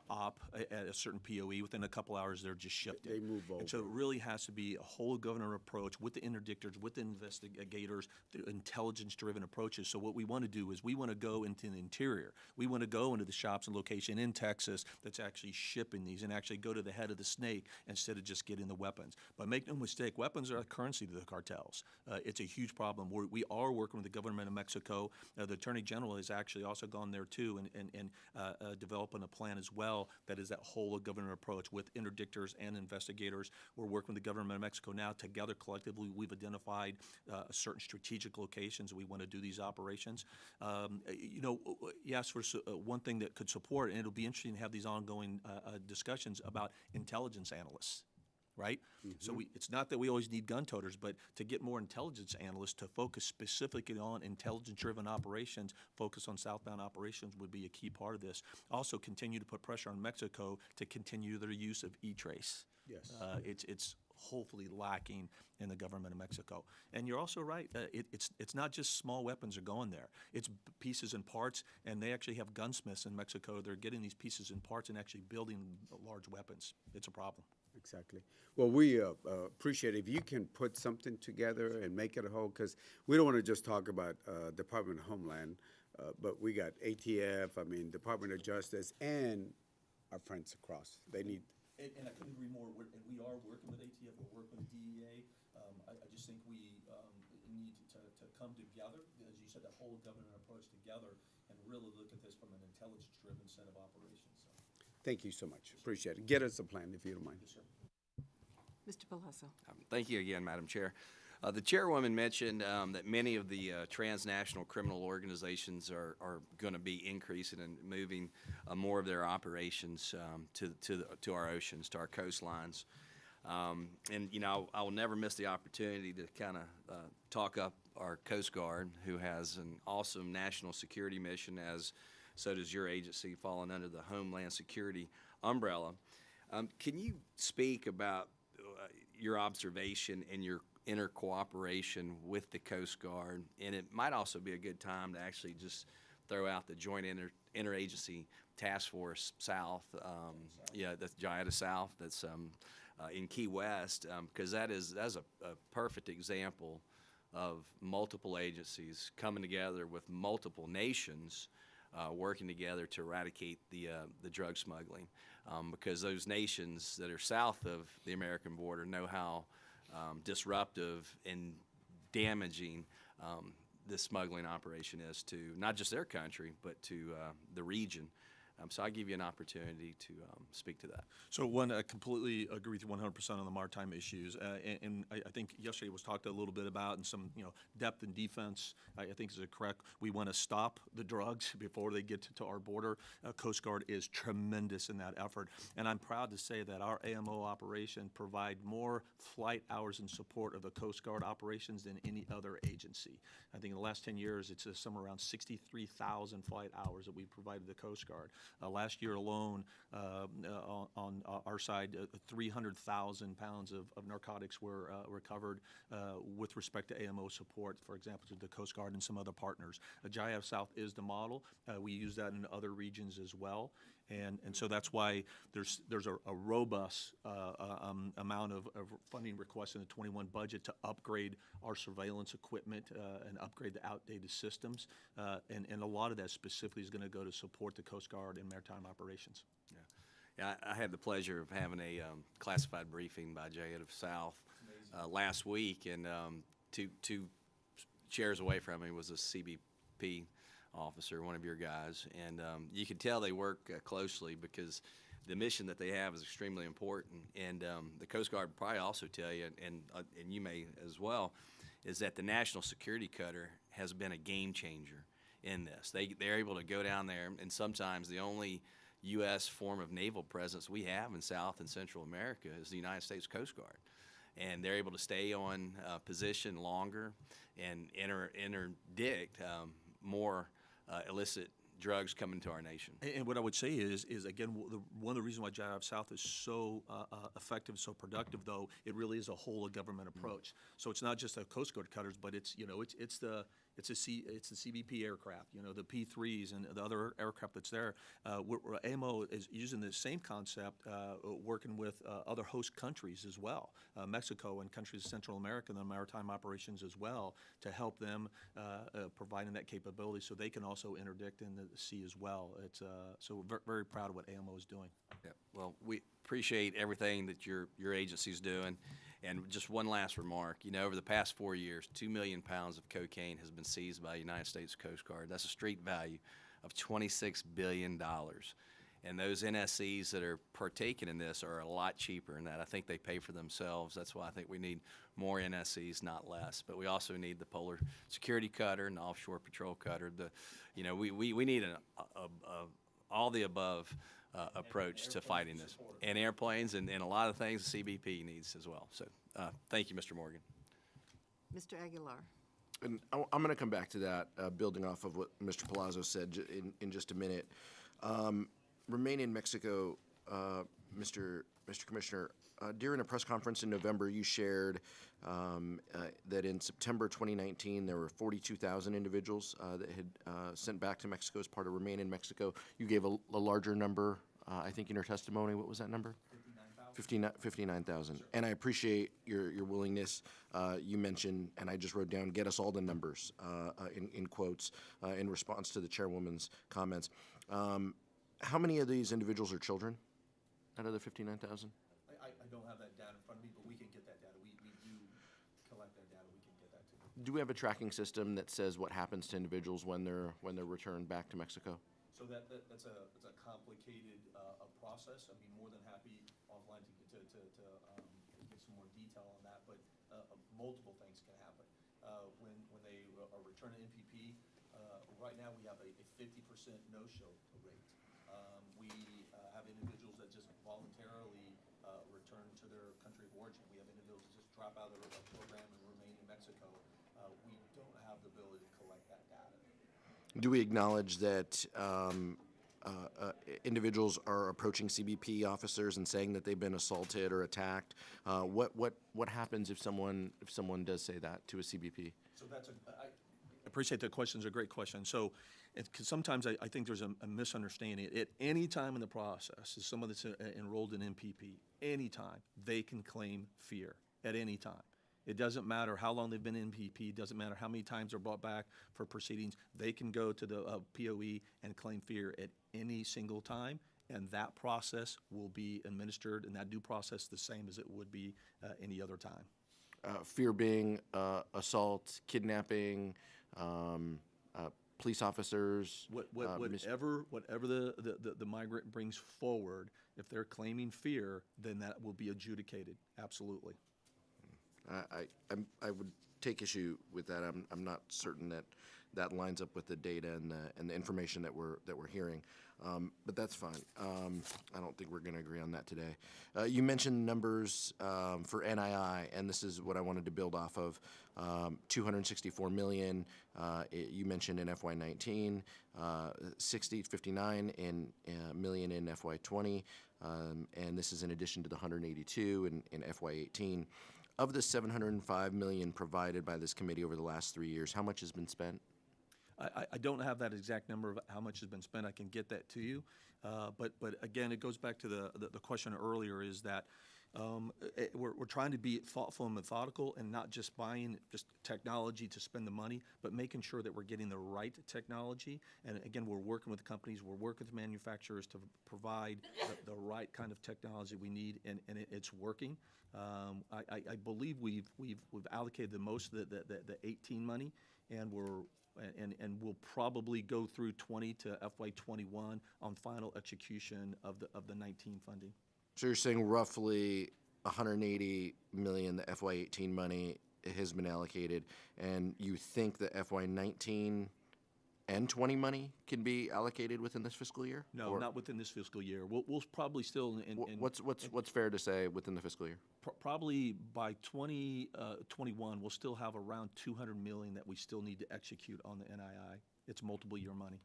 op at a certain POE. Within a couple hours, they're just shipped in. They move over. And so it really has to be a whole government approach with the interdictors, with the investigators, the intelligence-driven approaches. So what we want to do is we want to go into the interior. We want to go into the shops and location in Texas that's actually shipping these and actually go to the head of the snake instead of just getting the weapons. But make no mistake, weapons are a currency to the cartels. It's a huge problem. We are working with the government of Mexico. The Attorney General has actually also gone there too and developing a plan as well that is that whole government approach with interdictors and investigators. We're working with the government of Mexico now. Together, collectively, we've identified certain strategic locations we want to do these operations. You asked for one thing that could support, and it'll be interesting to have these ongoing discussions about intelligence analysts. Right? So it's not that we always need gun toters, but to get more intelligence analysts to focus specifically on intelligence-driven operations, focus on southbound operations would be a key part of this. Also, continue to put pressure on Mexico to continue their use of E-Trace. Yes. It's hopefully lacking in the government of Mexico. And you're also right. It's not just small weapons are going there. It's pieces and parts, and they actually have gunsmiths in Mexico. They're getting these pieces and parts and actually building large weapons. It's a problem. Exactly. Well, we appreciate if you can put something together and make it a whole, because we don't want to just talk about Department of Homeland, but we got ATF, Department of Justice, and our friends across. They need. And I couldn't agree more. And we are working with ATF. We're working with DEA. I just think we need to come together, as you said, that whole government approach together, and really look at this from an intelligence-driven set of operations. So. Thank you so much. Appreciate it. Get us a plan if you don't mind. Yes, sir. Mr. Palazzo. Thank you again, Madam Chair. The chairwoman mentioned that many of the transnational criminal organizations are going to be increasing and moving more of their operations to our oceans, to our coastlines. And, I will never miss the opportunity to kind of talk up our Coast Guard, who has an awesome national security mission, as so does your agency, falling under the Homeland Security umbrella. Can you speak about your observation and your inter-cooperation with the Coast Guard? And it might also be a good time to actually just throw out the Joint Interagency Task Force South, that's Jayada South, that's in Key West, because that's a perfect example of multiple agencies coming together with multiple nations working together to eradicate the drug smuggling, because those nations that are south of the American border know how disruptive and damaging this smuggling operation is to not just their country, but to the region. So I give you an opportunity to speak to that. So one, I completely agree with you 100% on the maritime issues. And I think yesterday was talked a little bit about, and some, depth and defense, I think is correct. We want to stop the drugs before they get to our border. Coast Guard is tremendous in that effort. And I'm proud to say that our AMO operation provide more flight hours in support of the Coast Guard operations than any other agency. I think in the last 10 years, it's somewhere around 63,000 flight hours that we provided the Coast Guard. Last year alone, on our side, 300,000 pounds of narcotics were recovered with respect to AMO support, for example, to the Coast Guard and some other partners. Jayada South is the model. We use that in other regions as well. And so that's why there's a robust amount of funding requests in the 21 budget to upgrade our surveillance equipment and upgrade the outdated systems. And a lot of that specifically is going to go to support the Coast Guard and maritime operations. Yeah, I had the pleasure of having a classified briefing by Jayada South last week, and two chairs away from me was a CBP officer, one of your guys, and you could tell they work closely because the mission that they have is extremely important. And the Coast Guard would probably also tell you, and you may as well, is that the National Security Cutter has been a game changer in this. They're able to go down there, and sometimes the only U.S. form of naval presence we have in South and Central America is the United States Coast Guard. And they're able to stay on position longer and interdict more illicit drugs coming to our nation. And what I would say is again, one of the reasons why Jive South is so effective, so productive, though, it really is a whole of government approach. So it's not just the Coast Guard cutters, but it's the CBP aircraft, the P3s and the other aircraft that's there. AMO is using the same concept, working with other host countries as well, Mexico and countries of Central America, and the Maritime operations as well, to help them providing that capability so they can also interdict in the sea as well. It's so very proud of what AMO is doing. Yeah. Well, we appreciate everything that your agency's doing. And just one last remark, over the past 4 years, 2 million pounds of cocaine has been seized by the United States Coast Guard. That's a street value of $26 billion. And those NSCs that are partaking in this are a lot cheaper than that. I think they pay for themselves. That's why I think we need more NSCs, not less. But we also need the polar security cutter and the offshore patrol cutter. We need all the above approach to fighting this. And airplanes and a lot of things the CBP needs as well. So thank you, Mr. Morgan. Mr. Aguilar. And I'm going to come back to that, building off of what Mr. Palazzo said in just a minute. Remain in Mexico, Mr. Commissioner, during a press conference in November, you shared that in September 2019, there were 42,000 individuals that had sent back to Mexico as part of Remain in Mexico. You gave a larger number, I think, in your testimony. What was that number? 59,000. And I appreciate your willingness. You mentioned, and I just wrote down, get us all the numbers, in quotes, in response to the chairwoman's comments. How many of these individuals are children out of the 59,000? I don't have that data in front of me, but we can get that data. We do collect that data. We can get that to you. Do we have a tracking system that says what happens to individuals when they're returned back to Mexico? So that's a complicated process. I'd be more than happy offline to give some more detail on that, but multiple things can happen. When they are returned to MPP, right now we have a 50% no-show rate. We have individuals that just voluntarily return to their country of origin. We have individuals that just drop out of the program and remain in Mexico. We don't have the ability to collect that data. Do we acknowledge that individuals are approaching CBP officers and saying that they've been assaulted or attacked? What happens if someone does say that to a CBP? So I appreciate the question. It's a great question. So, because sometimes I think there's a misunderstanding. At any time in the process, as someone that's enrolled in MPP, anytime they can claim fear at any time. It doesn't matter how long they've been in MPP. It doesn't matter how many times they're brought back for proceedings. They can go to the POE and claim fear at any single time, and that process will be administered, and that due process the same as it would be any other time. Fear being assault, kidnapping, police officers. Whatever the migrant brings forward, if they're claiming fear, then that will be adjudicated. Absolutely. I would take issue with that. I'm not certain that lines up with the data and the information that we're hearing, but that's fine. I don't think we're going to agree on that today. You mentioned numbers for NII, and this is what I wanted to build off of. 264 million. You mentioned in FY19, 59 million in FY20, and this is in addition to the 182 in FY18. Of the 705 million provided by this committee over the last 3 years, how much has been spent? I don't have that exact number of how much has been spent. I can get that to you. But again, it goes back to the question earlier is that we're trying to be thoughtful and methodical and not just buying just technology to spend the money, but making sure that we're getting the right technology. And again, we're working with companies, we're working with manufacturers to provide the right kind of technology we need, and it's working. I believe we've allocated the most of the 18 money, and we'll probably go through 20 to FY21 on final execution of the 19 funding. So you're saying roughly 180 million, the FY18 money has been allocated, and you think the FY19 and 20 money can be allocated within this fiscal year? No, Or not within this fiscal year. We'll probably still. What's fair to say within the fiscal year? Probably by 2021, we'll still have around 200 million that we still need to execute on the NII. It's multiple year money.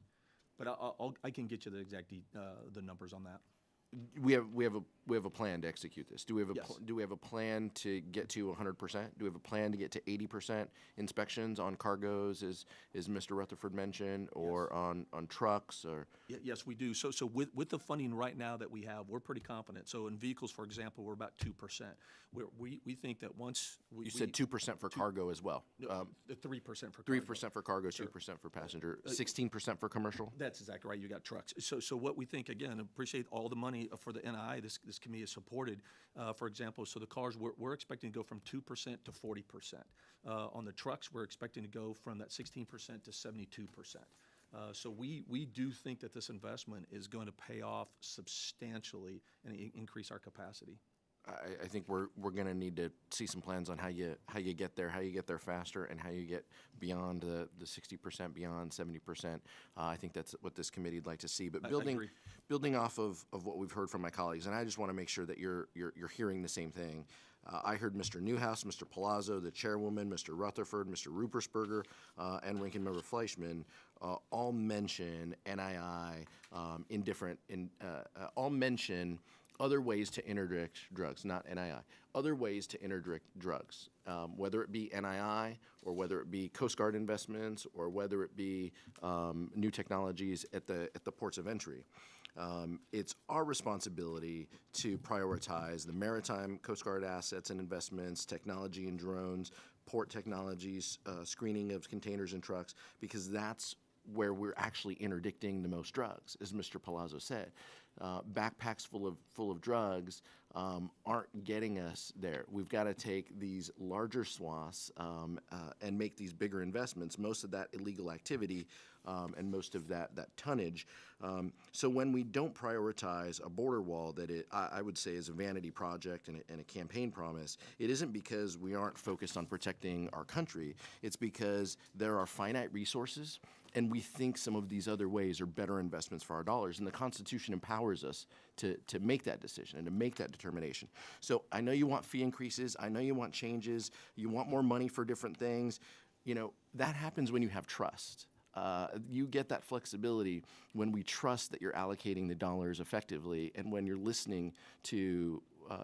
But I can get you the exact the numbers on that. We have a plan to execute this. Do we have a Yes. do we have a plan to get to 100%? Do we have a plan to get to 80% inspections on cargoes, as Mr. Rutherford mentioned, or on trucks, or? Yes, we do. So with the funding right now that we have, we're pretty confident. So in vehicles, for example, we're about 2%. We think that once we... You said 2% for cargo as well. The 3% for cargo. 3% for cargo, 2% for passenger, 16% for commercial? That's exactly right. You got trucks. So what we think, again, appreciate all the money for the NII this committee has supported. For example, so the cars, we're expecting to go from 2% to 40%. On the trucks, we're expecting to go from that 16% to 72%. So we do think that this investment is going to pay off substantially and increase our capacity. I think we're going to need to see some plans on how you get there faster, and how you get beyond the 60%, beyond 70%. I think that's what this committee would like to see. But building off of what we've heard from my colleagues, and I just want to make sure that you're hearing the same thing. I heard Mr. Newhouse, Mr. Palazzo, the chairwoman, Mr. Rutherford, Mr. Rupersberger, and Ranking Member Fleischman all mention NII all mention other ways to interdict drugs, not NII, other ways to interdict drugs, whether it be NII, or whether it be Coast Guard investments, or whether it be new technologies at the ports of entry. It's our responsibility to prioritize the maritime Coast Guard assets and investments, technology and drones, port technologies, screening of containers and trucks, because that's where we're actually interdicting the most drugs, as Mr. Palazzo said. Backpacks full of drugs aren't getting us there. We've got to take these larger swaths and make these bigger investments, most of that illegal activity and most of that tonnage. So when we don't prioritize a border wall that I would say is a vanity project and a campaign promise, it isn't because we aren't focused on protecting our country. It's because there are finite resources, and we think some of these other ways are better investments for our dollars. And the Constitution empowers us to make that decision and to make that determination. So I know you want fee increases. I know you want changes. You want more money for different things. You know, that happens when you have trust. You get that flexibility when we trust that you're allocating the dollars effectively, and when you're listening to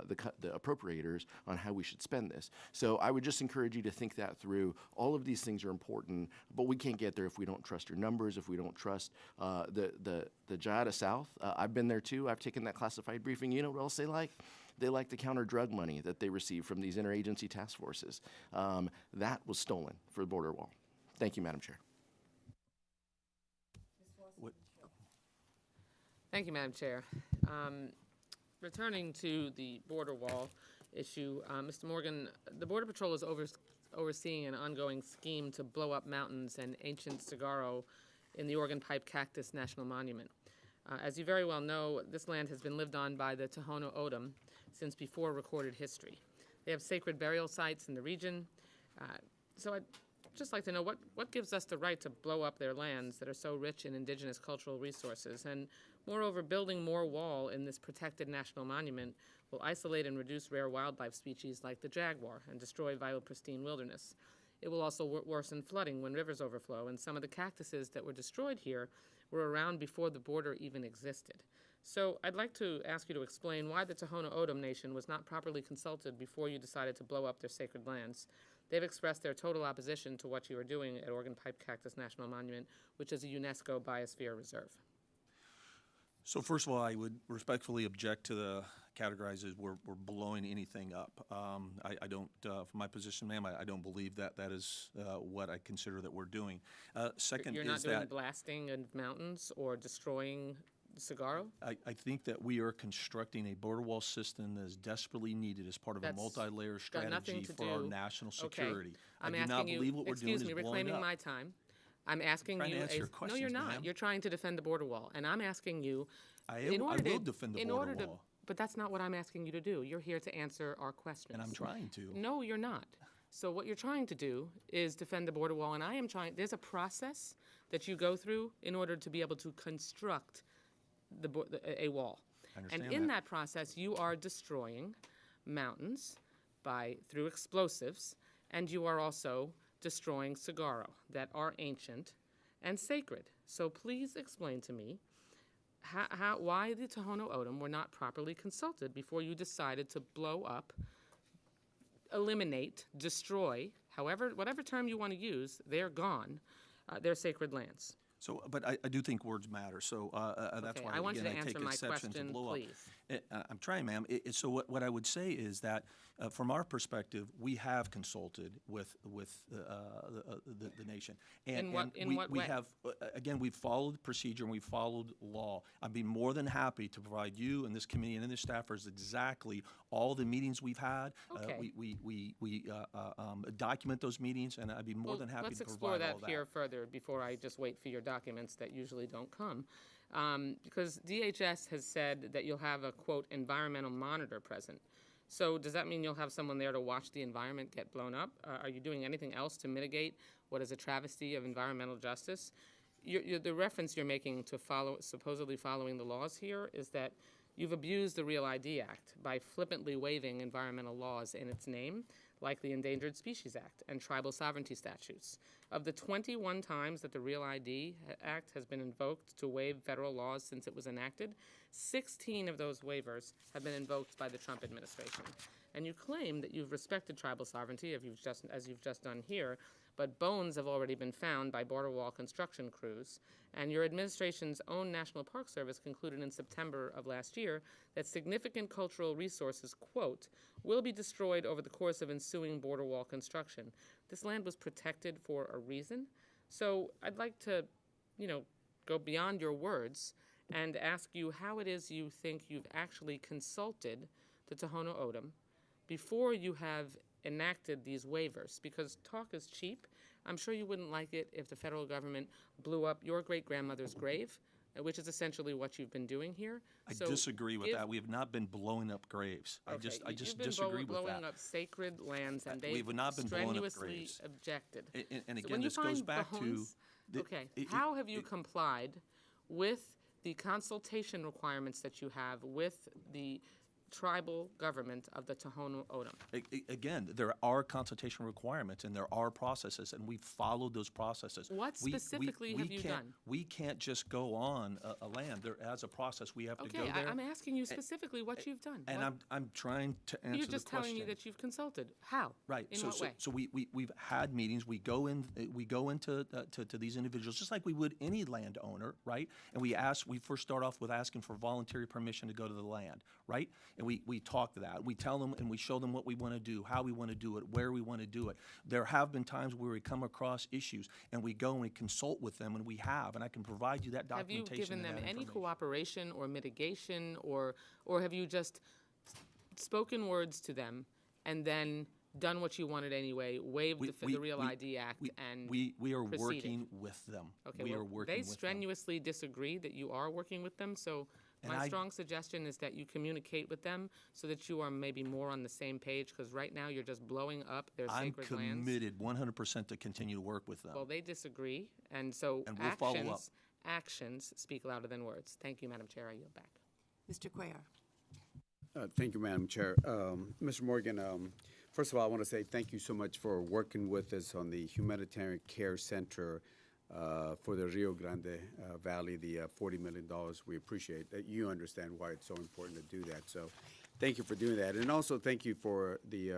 the appropriators on how we should spend this. So I would just encourage you to think that through. All of these things are important, but we can't get there if we don't trust your numbers, if we don't trust the Jayada South. I've been there too. I've taken that classified briefing. You know what else they like? They like the counter drug money that they receive from these interagency task forces. That was stolen for the border wall. Thank you, Madam Chair. Thank you, Madam Chair. Returning to the border wall issue, Mr. Morgan, the Border Patrol is overseeing an ongoing scheme to blow up mountains and ancient saguaro in the Organ Pipe Cactus National Monument. As you very well know, this land has been lived on by the Tohono O'odham since before recorded history. They have sacred burial sites in the region. So I'd just like to know what gives us the right to blow up their lands that are so rich in indigenous cultural resources. And moreover, building more wall in this protected national monument will isolate and reduce rare wildlife species like the jaguar and destroy vital pristine wilderness. It will also worsen flooding when rivers overflow, and some of the cactuses that were destroyed here were around before the border even existed. So I'd like to ask you to explain why the Tohono O'odham Nation was not properly consulted before you decided to blow up their sacred lands. They've expressed their total opposition to what you are doing at Organ Pipe Cactus National Monument, which is a UNESCO Biosphere Reserve. So first of all, I would respectfully object to the categorize as we're blowing anything up. I don't, from my position, ma'am, I don't believe that is what I consider that we're doing. Second You're is not doing that blasting of mountains or destroying saguaro? I think that we are constructing a border wall system that is desperately needed as part of a multi-layer strategy for our national security. I'm I do not believe what we're doing is excuse me, blowing reclaiming up. my time. I'm asking trying you. to answer your No, you're questions, not. ma'am. You're trying to defend the border wall, and I'm asking you. I will defend the border wall. But that's not what I'm asking you to do. You're here to answer our questions. And I'm trying to. No, you're not. So what you're trying to do is defend the border wall, and I am trying. There's a process that you go through in order to be able to construct a wall. I understand and in that process, you are destroying mountains through explosives, and you are also destroying saguaro that are ancient and sacred. So please explain to me why the Tohono O'odham were not properly consulted before you decided to blow up, eliminate, destroy, whatever term you want to use, they're gone, their sacred lands. So, but I do think words matter, so that's Okay, why, I want you again, to I take answer my exception to question, blow up. please. I'm trying, ma'am. So what I would say is that, from our perspective, we have consulted with the nation. In what we way? have, again, we've followed procedure and we've followed law. I'd be more than happy to provide you and this committee and the staffers exactly all the meetings we've had. Okay. We document those meetings, and I'd be more than happy Let's to explore provide that all that. here further before I just wait for your documents that usually don't come. Because DHS has said that you'll have a, quote, environmental monitor present. So does that mean you'll have someone there to watch the environment get blown up? Are you doing anything else to mitigate what is a travesty of environmental justice? The reference you're making to supposedly following the laws here is that you've abused the Real ID Act by flippantly waiving environmental laws in its name, like the Endangered Species Act and tribal sovereignty statutes. Of the 21 times that the Real ID Act has been invoked to waive federal laws since it was enacted, 16 of those waivers have been invoked by the Trump administration. And you claim that you've respected tribal sovereignty, as you've just done here, but bones have already been found by border wall construction crews. And your administration's own National Park Service concluded in September of last year that significant cultural resources, quote, will be destroyed over the course of ensuing border wall construction. This land was protected for a reason. So I'd like to, go beyond your words and ask you how it is you think you've actually consulted the Tohono O'odham before you have enacted these waivers, because talk is cheap. I'm sure you wouldn't like it if the federal government blew up your great-grandmother's grave, which is essentially what you've been doing here. I disagree with that. We have not been blowing up graves. I just disagree with that. You've been blowing up sacred lands, and We they've have not been blowing up strenuously graves. objected. And So again, when you this goes find back to bones- how have you complied with the consultation requirements that you have with the tribal government of the Tohono O'odham? Again, there are consultation requirements and there are processes, and we've followed those processes. What specifically have you done? We can't just go on a land. There has a process. We have to go Okay, there. I'm asking you specifically what you've done. And What- I'm trying to answer the question. You're just telling me that you've consulted. How? Right. In so, what so, way? so we've had meetings. We go into to these individuals just like we would any landowner, right? And we first start off with asking for voluntary permission to go to the land, right? And we talk to that. We tell them and we show them what we want to do, how we want to do it, where we want to do it. There have been times where we come across issues and we go and we consult with them, and we have, and I can provide you that Have you documentation. given them and that any information. cooperation or mitigation, or have you just spoken words to them and then done what you wanted anyway, waived the Real ID Act and we are proceeded? working with them. Okay, we well, are working they with them. strenuously disagree that you are working with them, so And my I- strong suggestion is that you communicate with them so that you are maybe more on the same page, because right now you're just blowing up their I'm sacred lands. committed 100% to continue to work with them. Well, they disagree, and so And we'll follow up. actions speak louder than words. Thank you, Madam Chair. I yield back. Mr. Cuellar. Thank you, Madam Chair. Mr. Morgan, first of all, I want to say thank you so much for working with us on the Humanitarian Care Center for the Rio Grande Valley, the $40 million. We appreciate that. You understand why it's so important to do that. So thank you for doing that. And also thank you for the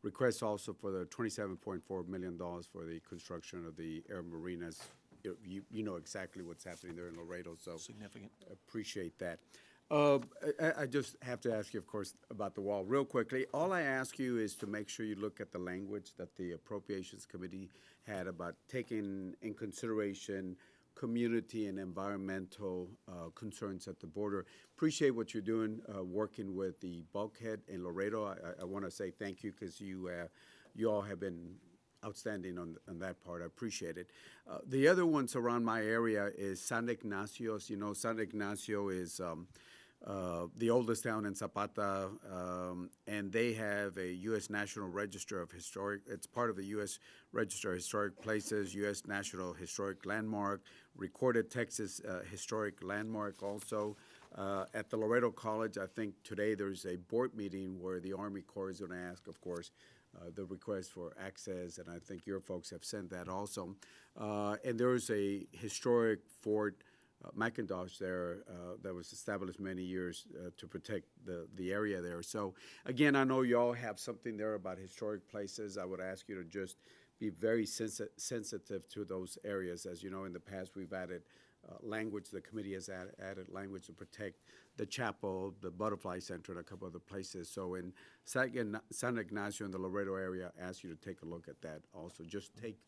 request also for the $27.4 million for the construction of the air marinas. You know exactly what's happening there in Laredo, so Significant. appreciate that. I just have to ask you, of course, about the wall real quickly. All I ask you is to make sure you look at the language that the Appropriations Committee had about taking in consideration community and environmental concerns at the border. Appreciate what you're doing, working with the bulkhead in Laredo. I want to say thank you, because you all have been outstanding on that part. I appreciate it. The other ones around my area is San Ignacio. You know, San Ignacio is the oldest town in Zapata, and they have a U.S. National Register of Historic. It's part of the U.S. Register of Historic Places, U.S. National Historic Landmark, recorded Texas Historic Landmark also. At the Laredo College, I think today there's a board meeting where the Army Corps is going to ask, of course, the request for access, and I think your folks have sent that also. And there is a historic Fort McIntosh there that was established many years to protect the area there. So again, I know you all have something there about historic places. I would ask you to just be very sensitive to those areas. As you know, in the past, we've added language. The committee has added language to protect the chapel, the Butterfly Center, and a couple other places. So in San Ignacio and the Laredo area, I ask you to take a look at that also. Just take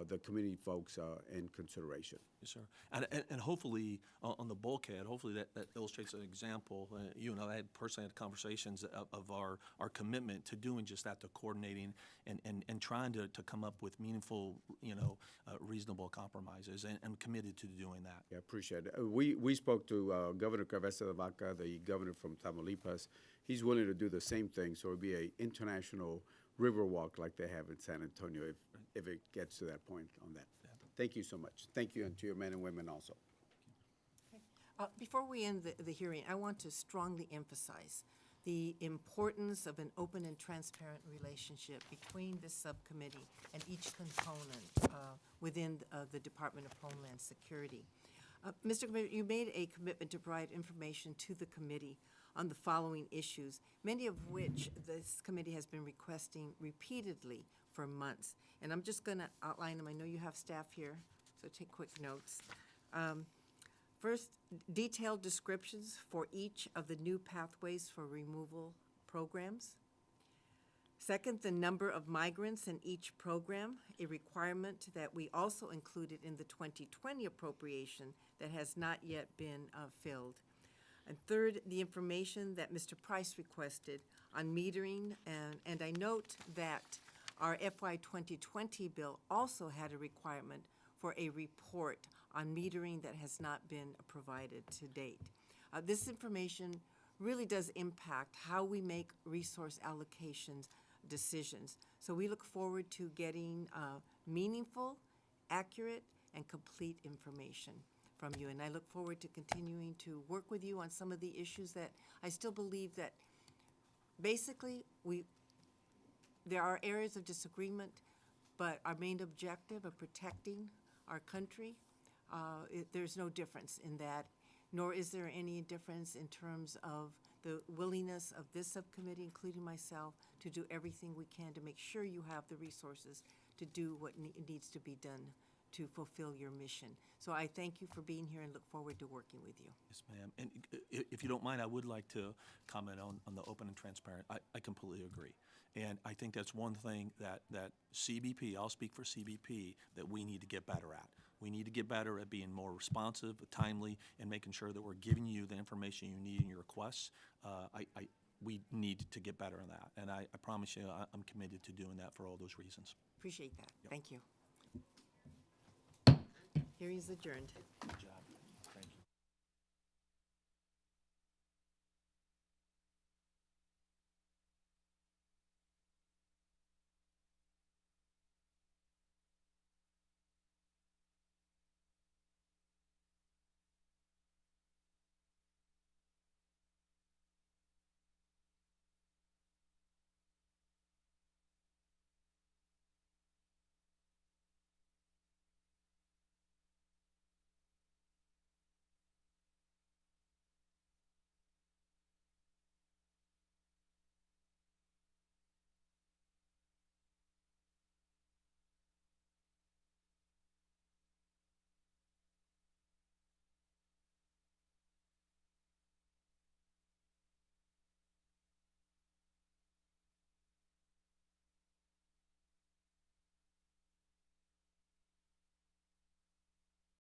the community folks in consideration. Yes, sir. And hopefully, on the bulkhead, hopefully that illustrates an example. You and I had personally had conversations of our commitment to doing just that, to coordinating and trying to come up with meaningful, reasonable compromises, and I'm committed to doing that. Yeah, appreciate it. We spoke to Governor Cabeza de Vaca, the governor from Tamaulipas. He's willing to do the same thing, so it'll be an international river walk like they have in San Antonio if it gets to that point on that. Thank you so much. Thank you, and to your men and women also. Before we end the hearing, I want to strongly emphasize the importance of an open and transparent relationship between this subcommittee and each component within the Department of Homeland Security. Mr. Commissioner, you made a commitment to provide information to the committee on the following issues, many of which this committee has been requesting repeatedly for months. And I'm just going to outline them. I know you have staff here, so take quick notes. First, detailed descriptions for each of the new pathways for removal programs. Second, the number of migrants in each program, a requirement that we also included in the 2020 appropriation that has not yet been filled. And third, the information that Mr. Price requested on metering, and I note that our FY2020 bill also had a requirement for a report on metering that has not been provided to date. This information really does impact how we make resource allocations decisions. So we look forward to getting meaningful, accurate, and complete information from you. And I look forward to continuing to work with you on some of the issues that I still believe that basically there are areas of disagreement, but our main objective of protecting our country, there's no difference in that, nor is there any difference in terms of the willingness of this subcommittee, including myself, to do everything we can to make sure you have the resources to do what needs to be done to fulfill your mission. So I thank you for being here and look forward to working with you. Yes, ma'am. And if you don't mind, I would like to comment on the open and transparent. I completely agree. And I think that's one thing that CBP, I'll speak for CBP, that we need to get better at. We need to get better at being more responsive, timely, and making sure that we're giving you the information you need in your requests. We need to get better on that. And I promise you, I'm committed to doing that for all those reasons. Appreciate that. Yep. Thank you. Hearing is adjourned. Good job.